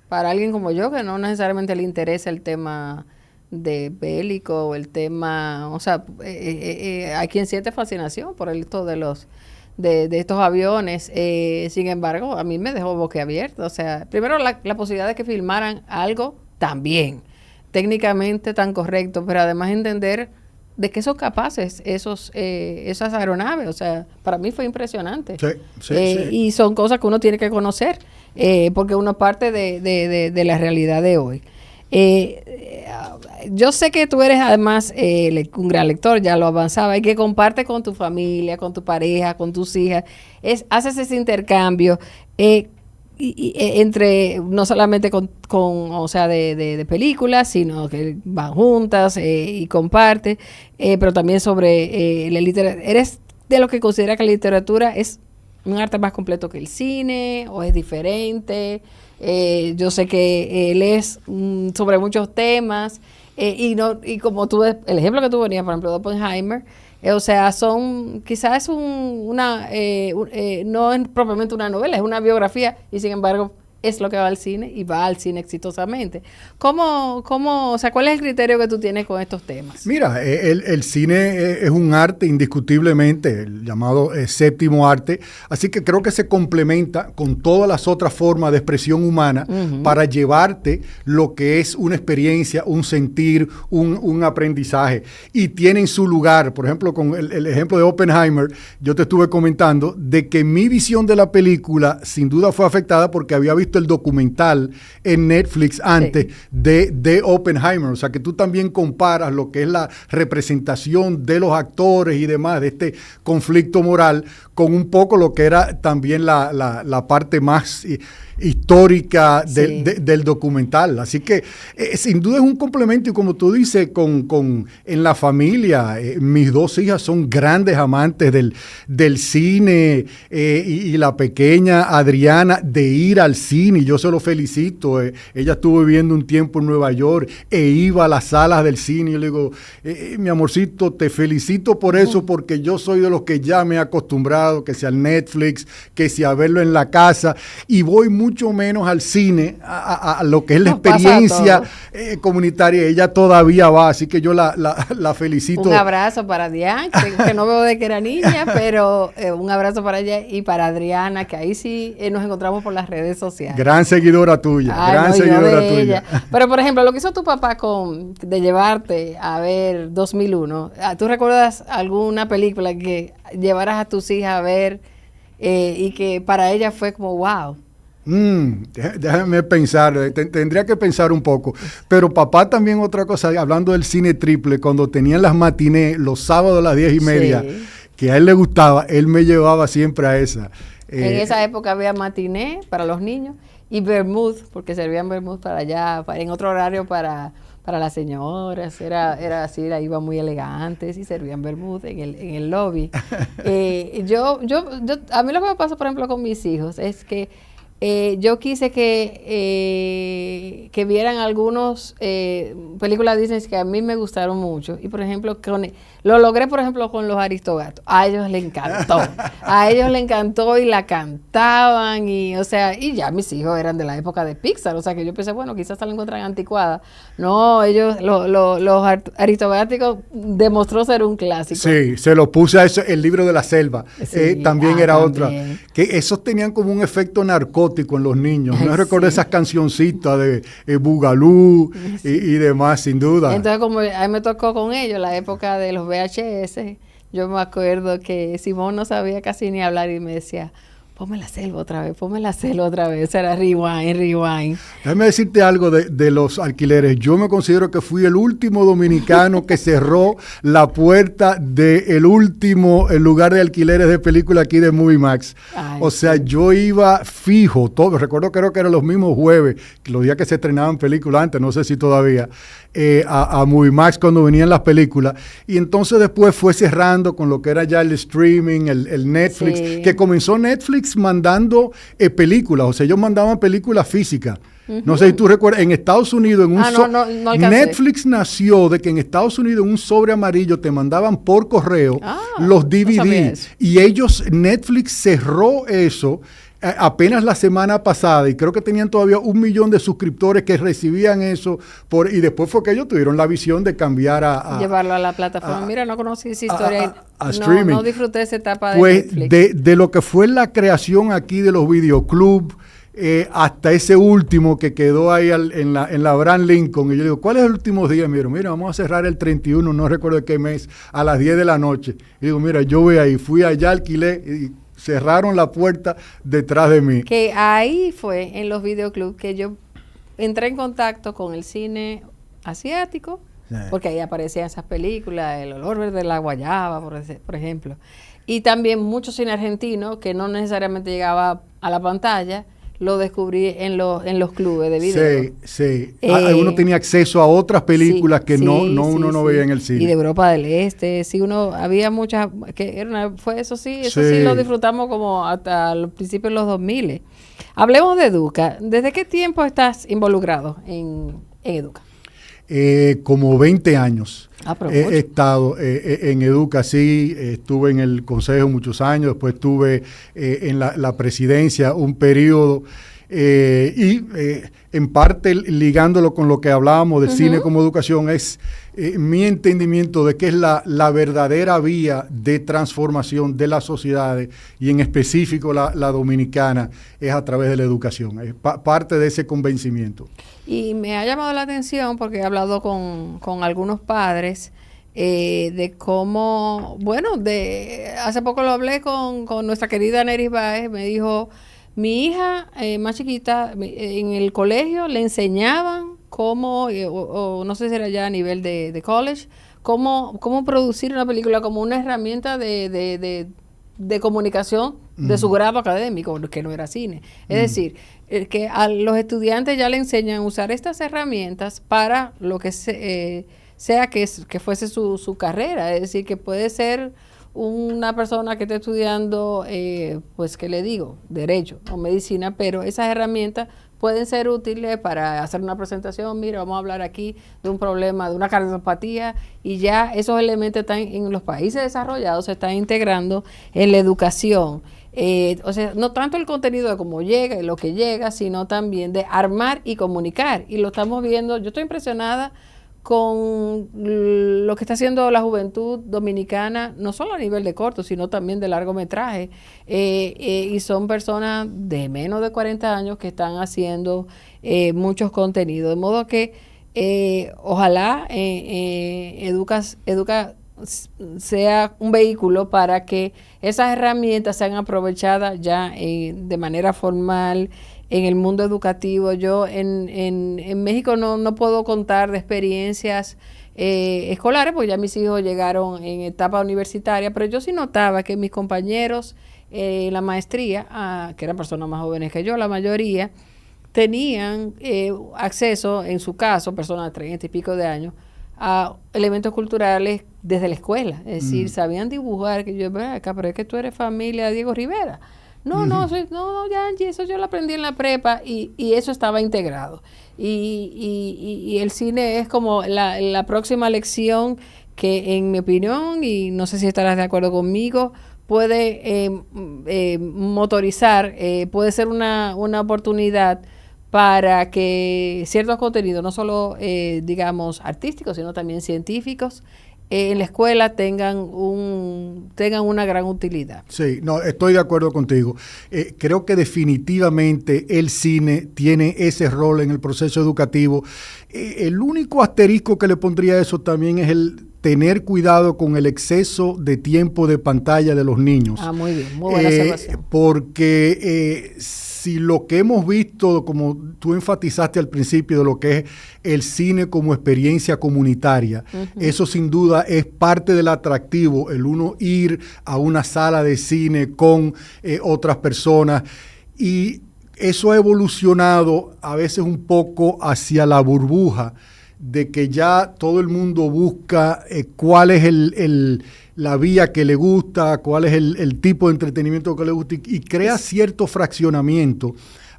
para alguien como yo, que no necesariamente le interesa el tema de bélico o el tema, o sea, hay quien siente fascinación por esto de estos aviones, sin embargo, a mí me dejó boquiabierto. O sea, primero la posibilidad de que filmaran algo tan bien, técnicamente tan correcto, pero además entender de qué son capaces esas aeronaves. O sea, para mí fue impresionante. Sí. Y son cosas que uno tiene que conocer, porque uno parte de la realidad de hoy. Yo sé que tú eres además un gran lector, ya lo avanzaba, y que comparte con tu familia, con tu pareja, con tus hijas, haces ese intercambio entre, no solamente o sea, de películas, sino que van juntas y comparten, pero también sobre la literatura. ¿Eres de los que considera que la literatura es un arte más completo que el cine, o es diferente? Yo sé que lees sobre muchos temas, y como tú, el ejemplo que tú venías, por ejemplo, de Oppenheimer, o sea, quizás no es propiamente una novela, es una biografía, y sin embargo es lo que va al cine, y va al cine exitosamente. O sea, ¿cuál es el criterio que tú tienes con estos temas? Mira, el cine es un arte indiscutiblemente, el llamado séptimo arte, así que creo que se complementa con todas las otras formas de expresión humana para llevarte lo que es una experiencia, un sentir, un aprendizaje, y tienen su lugar. Por ejemplo, con el ejemplo de Oppenheimer, yo te estuve comentando de que mi visión de la película sin duda fue afectada porque había visto el documental en Netflix antes de Oppenheimer. O sea que tú también comparas lo que es la representación de los actores y demás de este conflicto moral con un poco lo que era también la parte más histórica del documental. Así que sin duda es un complemento, y como tú dices, en la familia, mis dos hijas son grandes amantes del cine, y la pequeña Adriana de ir al cine cine, y yo se lo felicito. Ella estuvo viviendo un tiempo en Nueva York e iba a las salas del cine. Yo le digo, mi amorcito, te felicito por eso, porque yo soy de los que ya me he acostumbrado, que sea al Netflix, que sea a verlo en la casa, y voy mucho menos al cine, a lo que es la experiencia comunitaria. Ella todavía va, así que yo la felicito. Un abrazo para Diana, que no veo de que era niña, pero un abrazo para ella y para Adriana, que ahí sí nos encontramos por las redes sociales. Gran seguidora tuya, gran seguidora tuya. Ella. Pero, por ejemplo, lo que hizo tu papá de llevarte a ver 2001, ¿tú recuerdas alguna película que llevaras a tus hijas a ver y que para ella fue como wow? Déjame pensar, tendría que pensar un poco. Pero papá también otra cosa, hablando del cine triple, cuando tenían las matinés los sábados a las 10:30, sí, que a él le gustaba, él me llevaba siempre a esa. En esa época había matiné para los niños y vermouth, porque servían vermouth para allá, en otro horario para las señoras, era así, iban muy elegantes y servían vermouth en el lobby. A mí lo que me pasa, por ejemplo, con mis hijos es que yo quise que vieran algunos películas Disney que a mí me gustaron mucho. Y por ejemplo, lo logré por ejemplo con los Aristogatos. A ellos les encantó. A ellos les encantó y la cantaban. Y ya mis hijos eran de la época de Pixar. O sea que yo pensé, bueno, quizás se la encuentran anticuada. No, ellos, los Aristogáticos demostró ser un clásico. Sí, se lo puse a eso, el libro de la selva. Sí, también era otra. Que esos tenían como un efecto narcótico en los niños. No recuerdo esas cancioncitas de Bugalú y demás, sin duda. Entonces, como a mí me tocó con ellos la época de los VHS, yo me acuerdo que Simón no sabía casi ni hablar y me decía, ponme la selva otra vez. Era rewind. Déjame decirte algo de los alquileres. Yo me considero que fui el último dominicano que cerró la puerta del último lugar de alquileres de película aquí de Moviemax. Yo iba fijo, recuerdo creo que eran los mismos jueves, los días que se estrenaban películas antes, no sé si todavía, a Moviemax cuando venían las películas. Y entonces después fue cerrando con lo que era ya el streaming, el Netflix, que comenzó Netflix mandando películas, ellos mandaban películas físicas. No sé si tú recuerdas, en Estados Unidos, Netflix nació de que en Estados Unidos en un sobre amarillo te mandaban por correo los DVD. Y Netflix cerró eso apenas la semana pasada y creo que tenían todavía 1 millón de suscriptores que recibían eso y después fue que ellos tuvieron la visión de cambiar llevarlo a la plataforma. Mira, no conocí esa historia. Streaming. No disfruté esa etapa de Netflix. Pues de lo que fue la creación aquí de los videoclubs hasta ese último que quedó ahí en la Abraham Lincoln. Y yo digo, ¿cuál es el último día? Mira, vamos a cerrar el 31, no recuerdo qué mes, a las 10 de la noche. Y digo, mira, yo voy ahí, fui allá, alquilé y cerraron la puerta detrás de mí. Que ahí fue en los videoclubs que yo entré en contacto con el cine asiático, porque ahí aparecían esas películas, El olor verde de la guayaba, por ejemplo. Y también mucho cine argentino que no necesariamente llegaba a la pantalla, lo descubrí en los clubes de video. Sí. Uno tenía acceso a otras películas que uno no veía en el cine. Y de Europa del Este, había muchas, eso sí lo disfrutamos como hasta los principios de los 2000. Hablemos de Educa. ¿Desde qué tiempo estás involucrado en Educa? Como 20 años. He estado en Educa, sí, estuve en el consejo muchos años, después estuve en la presidencia un periodo en parte ligándolo con lo que hablábamos del cine como educación, es mi entendimiento de que es la verdadera vía de transformación de las sociedades y en específico la dominicana es a través de la educación, es parte de ese convencimiento. Y me ha llamado la atención porque he hablado con algunos padres de cómo, hace poco lo hablé con nuestra querida Neris Baez, me dijo, mi hija más chiquita, en el colegio le enseñaban cómo, o no sé si era ya a nivel de college, cómo producir una película como una herramienta de comunicación de su grado académico, que no era cine. Es decir, que a los estudiantes ya le enseñan a usar estas herramientas para lo que sea que fuese su carrera. Es decir, que puede ser una persona que esté estudiando, pues, ¿qué le digo? Derecho o medicina, pero esas herramientas pueden ser útiles para hacer una presentación. Mira, vamos a hablar aquí de un problema, de una cardiopatía, y ya esos elementos están en los países desarrollados, se están integrando en la educación. O sea, no tanto el contenido de cómo llega y lo que llega, sino también de armar y comunicar. Y lo estamos viendo, yo estoy impresionada con lo que está haciendo la juventud dominicana, no solo a nivel de corto, sino también de largometraje. Y son personas de menos de 40 años que están haciendo muchos contenidos. De modo que ojalá Educa sea un vehículo para que esas herramientas sean aprovechadas ya de manera formal en el mundo educativo. Yo en México no puedo contar de experiencias escolares, porque ya mis hijos llegaron en etapa universitaria, pero yo sí notaba que mis compañeros la maestría, que eran personas más jóvenes que yo, la mayoría, tenían acceso, en su caso, personas de 30 y pico de años, a elementos culturales desde la escuela. Es decir, sabían dibujar, que yo, acá, pero es que tú eres familia de Diego Rivera. No, ya, Angie, eso yo lo aprendí en la prepa, y eso estaba integrado. Y el cine es como la próxima lección que, en mi opinión, y no sé si estarás de acuerdo conmigo, puede motorizar, puede ser una oportunidad para que ciertos contenidos, no solo, digamos, artísticos, sino también científicos, en la escuela tengan una gran utilidad. Sí, no, estoy de acuerdo contigo. Creo que definitivamente el cine tiene ese rol en el proceso educativo. El único asterisco que le pondría a eso también es el tener cuidado con el exceso de tiempo de pantalla de los niños. Ah, muy bien, muy buena observación. Porque si lo que hemos visto, como tú enfatizaste al principio, de lo que es el cine como experiencia comunitaria, eso sin duda es parte del atractivo, el uno ir a una sala de cine con otras personas, y eso ha evolucionado a veces un poco hacia la burbuja, de que ya todo el mundo busca cuál es la vía que le gusta, cuál es el tipo de entretenimiento que le gusta, y crea cierto fraccionamiento.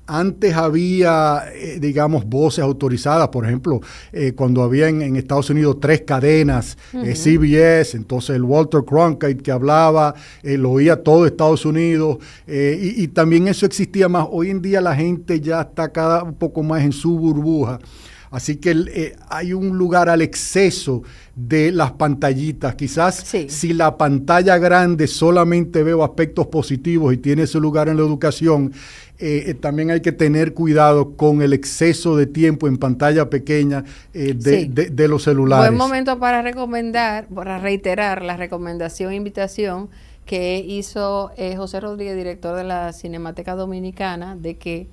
Antes había, digamos, voces autorizadas, por ejemplo, cuando había en Estados Unidos 3 cadenas, CBS, entonces el Walter Cronkite que hablaba, lo oía todo Estados Unidos, y también eso existía más. Hoy en día la gente ya está un poco más en su burbuja. Así que hay un lugar al exceso de las pantallitas. Quizás si la pantalla grande solamente veo aspectos positivos y tiene ese lugar en la educación, también hay que tener cuidado con el exceso de tiempo en pantalla pequeña de los celulares. Buen momento para reiterar la recomendación e invitación que hizo José Rodríguez, director de la Cinemateca Dominicana, de que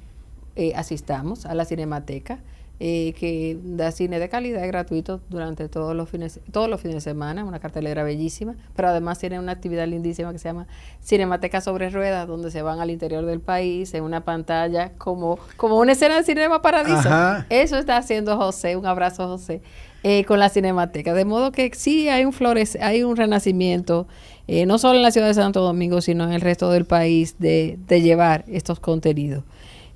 asistamos a la Cinemateca, que da cine de calidad y gratuito durante todos los fines de semana, una cartelera bellísima, pero además tiene una actividad lindísima que se llama Cinemateca sobre Ruedas, donde se van al interior del país en una pantalla como una escena de Cinema Paradiso. Ajá. Eso está haciendo José, un abrazo José, con la Cinemateca, de modo que sí hay un renacimiento, no solo en la ciudad de Santo Domingo, sino en el resto del país, de llevar estos contenidos.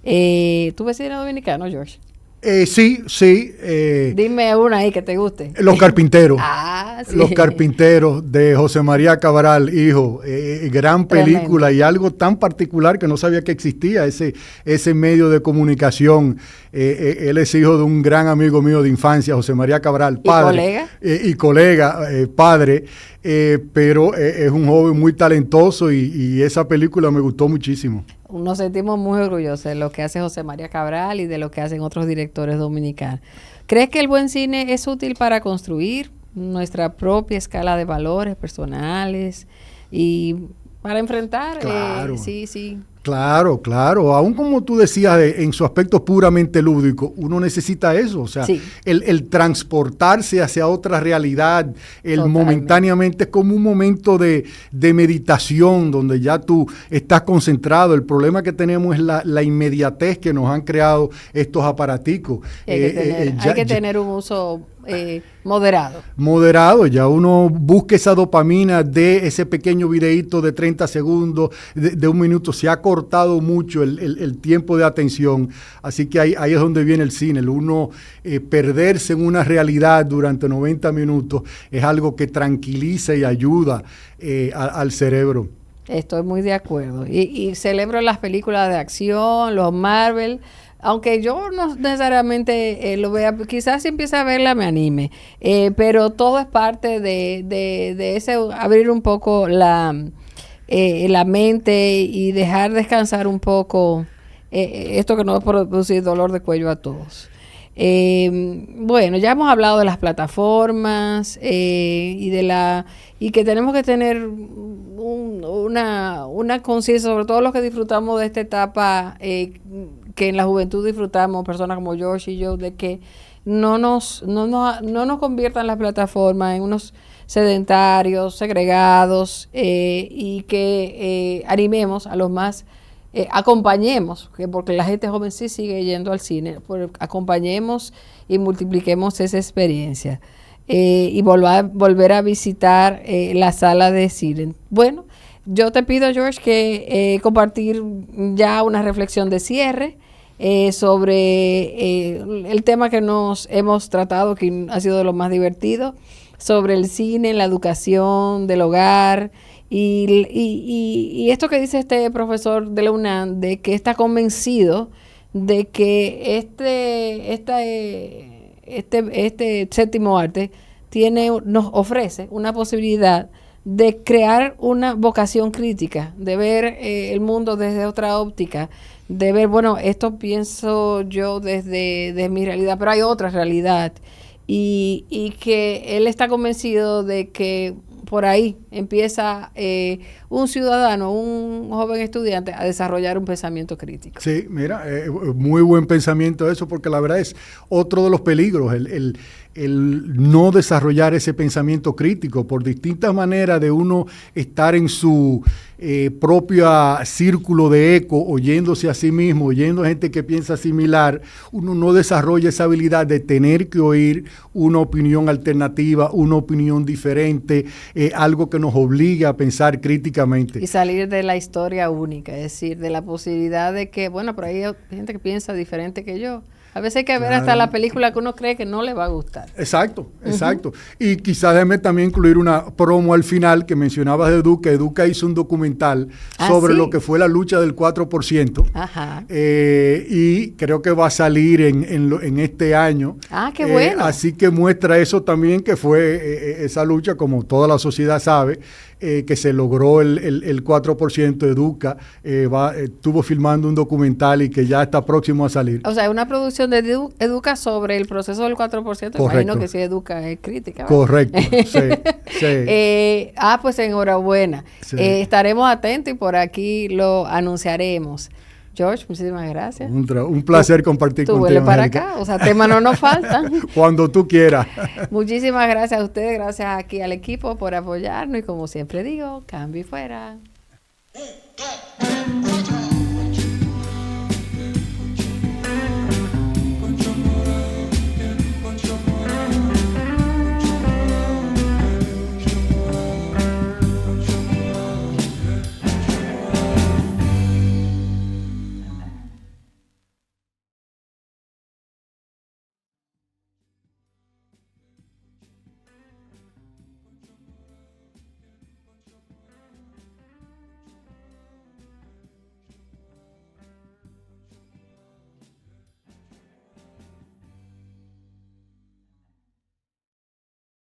¿Tú ves cine dominicano, George? Sí. Dime una ahí que te guste. Los Carpinteros. Sí. Los Carpinteros, de José María Cabral, hijo. Gran película. Tremendo. Y algo tan particular que no sabía que existía ese medio de comunicación. Él es hijo de un gran amigo mío de infancia, José María Cabral, padre. ¿Y colega? Padre. Pero es un joven muy talentoso, y esa película me gustó muchísimo. Nos sentimos muy orgullosos de lo que hace José María Cabral y de lo que hacen otros directores dominicanos. ¿Crees que el buen cine es útil para construir nuestra propia escala de valores personales y para enfrentar? Claro. Sí. Claro, claro. Aún como tú decías, en su aspecto puramente lúdico, uno necesita eso. O sea, sí, el transportarse hacia otra realidad, el totalmente. momentáneamente es como un momento de meditación donde ya tú estás concentrado. El problema que tenemos es la inmediatez que nos han creado estos aparaticos. Hay que tener un uso moderado. Moderado, ya uno busca esa dopamina de ese pequeño videíto de 30 segundos, de un minuto. Se ha cortado mucho el tiempo de atención, así que ahí es donde viene el cine. El uno perderse en una realidad durante 90 minutos es algo que tranquiliza y ayuda al cerebro. Estoy muy de acuerdo. Y celebro las películas de acción, los Marvel. Aunque yo no necesariamente lo vea, quizás si empieza a verla me anime, pero todo es parte de ese abrir un poco la mente y dejar descansar un poco esto que nos va a producir dolor de cuello a todos. Bueno, ya hemos hablado de las plataformas y que tenemos que tener una conciencia sobre todo los que disfrutamos de esta etapa que en la juventud disfrutamos, personas como George y yo, de que no nos conviertan las plataformas en unos sedentarios, segregados, y que animemos a los más, acompañemos, porque la gente joven sí sigue yendo al cine, acompañemos y multipliquemos esa experiencia. Y volver a visitar la sala de cine. Bueno, yo te pido, George, que compartir ya una reflexión de cierre sobre el tema que nos hemos tratado, que ha sido de lo más divertido, sobre el cine, la educación del hogar y esto que dice este profesor de la UNAM, de que está convencido de que este séptimo arte nos ofrece una posibilidad de crear una vocación crítica, de ver el mundo desde otra óptica, de ver, bueno, esto pienso yo desde mi realidad, pero hay otra realidad, y que él está convencido de que por ahí empieza un ciudadano, un joven estudiante a desarrollar un pensamiento crítico. Sí, mira, muy buen pensamiento eso, porque la verdad es otro de los peligros, el no desarrollar ese pensamiento crítico por distintas maneras de uno estar en su propio círculo de eco, oyéndose a sí mismo, oyendo a gente que piensa similar. Uno no desarrolla esa habilidad de tener que oír una opinión alternativa, una opinión diferente, algo que nos obligue a pensar críticamente. Y salir de la historia única, es decir, de la posibilidad de que, bueno, por ahí hay gente que piensa diferente que yo. A veces hay que ver hasta la película que uno cree que no le va a gustar. Exacto, exacto. Y quizás déjeme también incluir una promo al final que mencionabas de Educa. Educa hizo un documental sobre lo que fue la lucha del 4%. Ajá. Y creo que va a salir en este año. Ah, qué bueno. Así que muestra eso también, que fue esa lucha, como toda la sociedad sabe, que se logró el 4%. Educa estuvo filmando un documental y que ya está próximo a salir. O sea, una producción de Educa sobre el proceso del 4%. Correcto. Imagino que si Educa es crítica, ¿verdad? Correcto, sí. Pues enhorabuena. Sí. Estaremos atentos y por aquí lo anunciaremos. George, muchísimas gracias. Un placer compartir tú contigo. Tú vuelve para Angélica. acá, o sea, temas no nos faltan. Cuando tú quieras. Muchísimas gracias a ustedes, gracias aquí al equipo por apoyarnos y como siempre digo, cambio y fuera. 1, 2, 3, 4.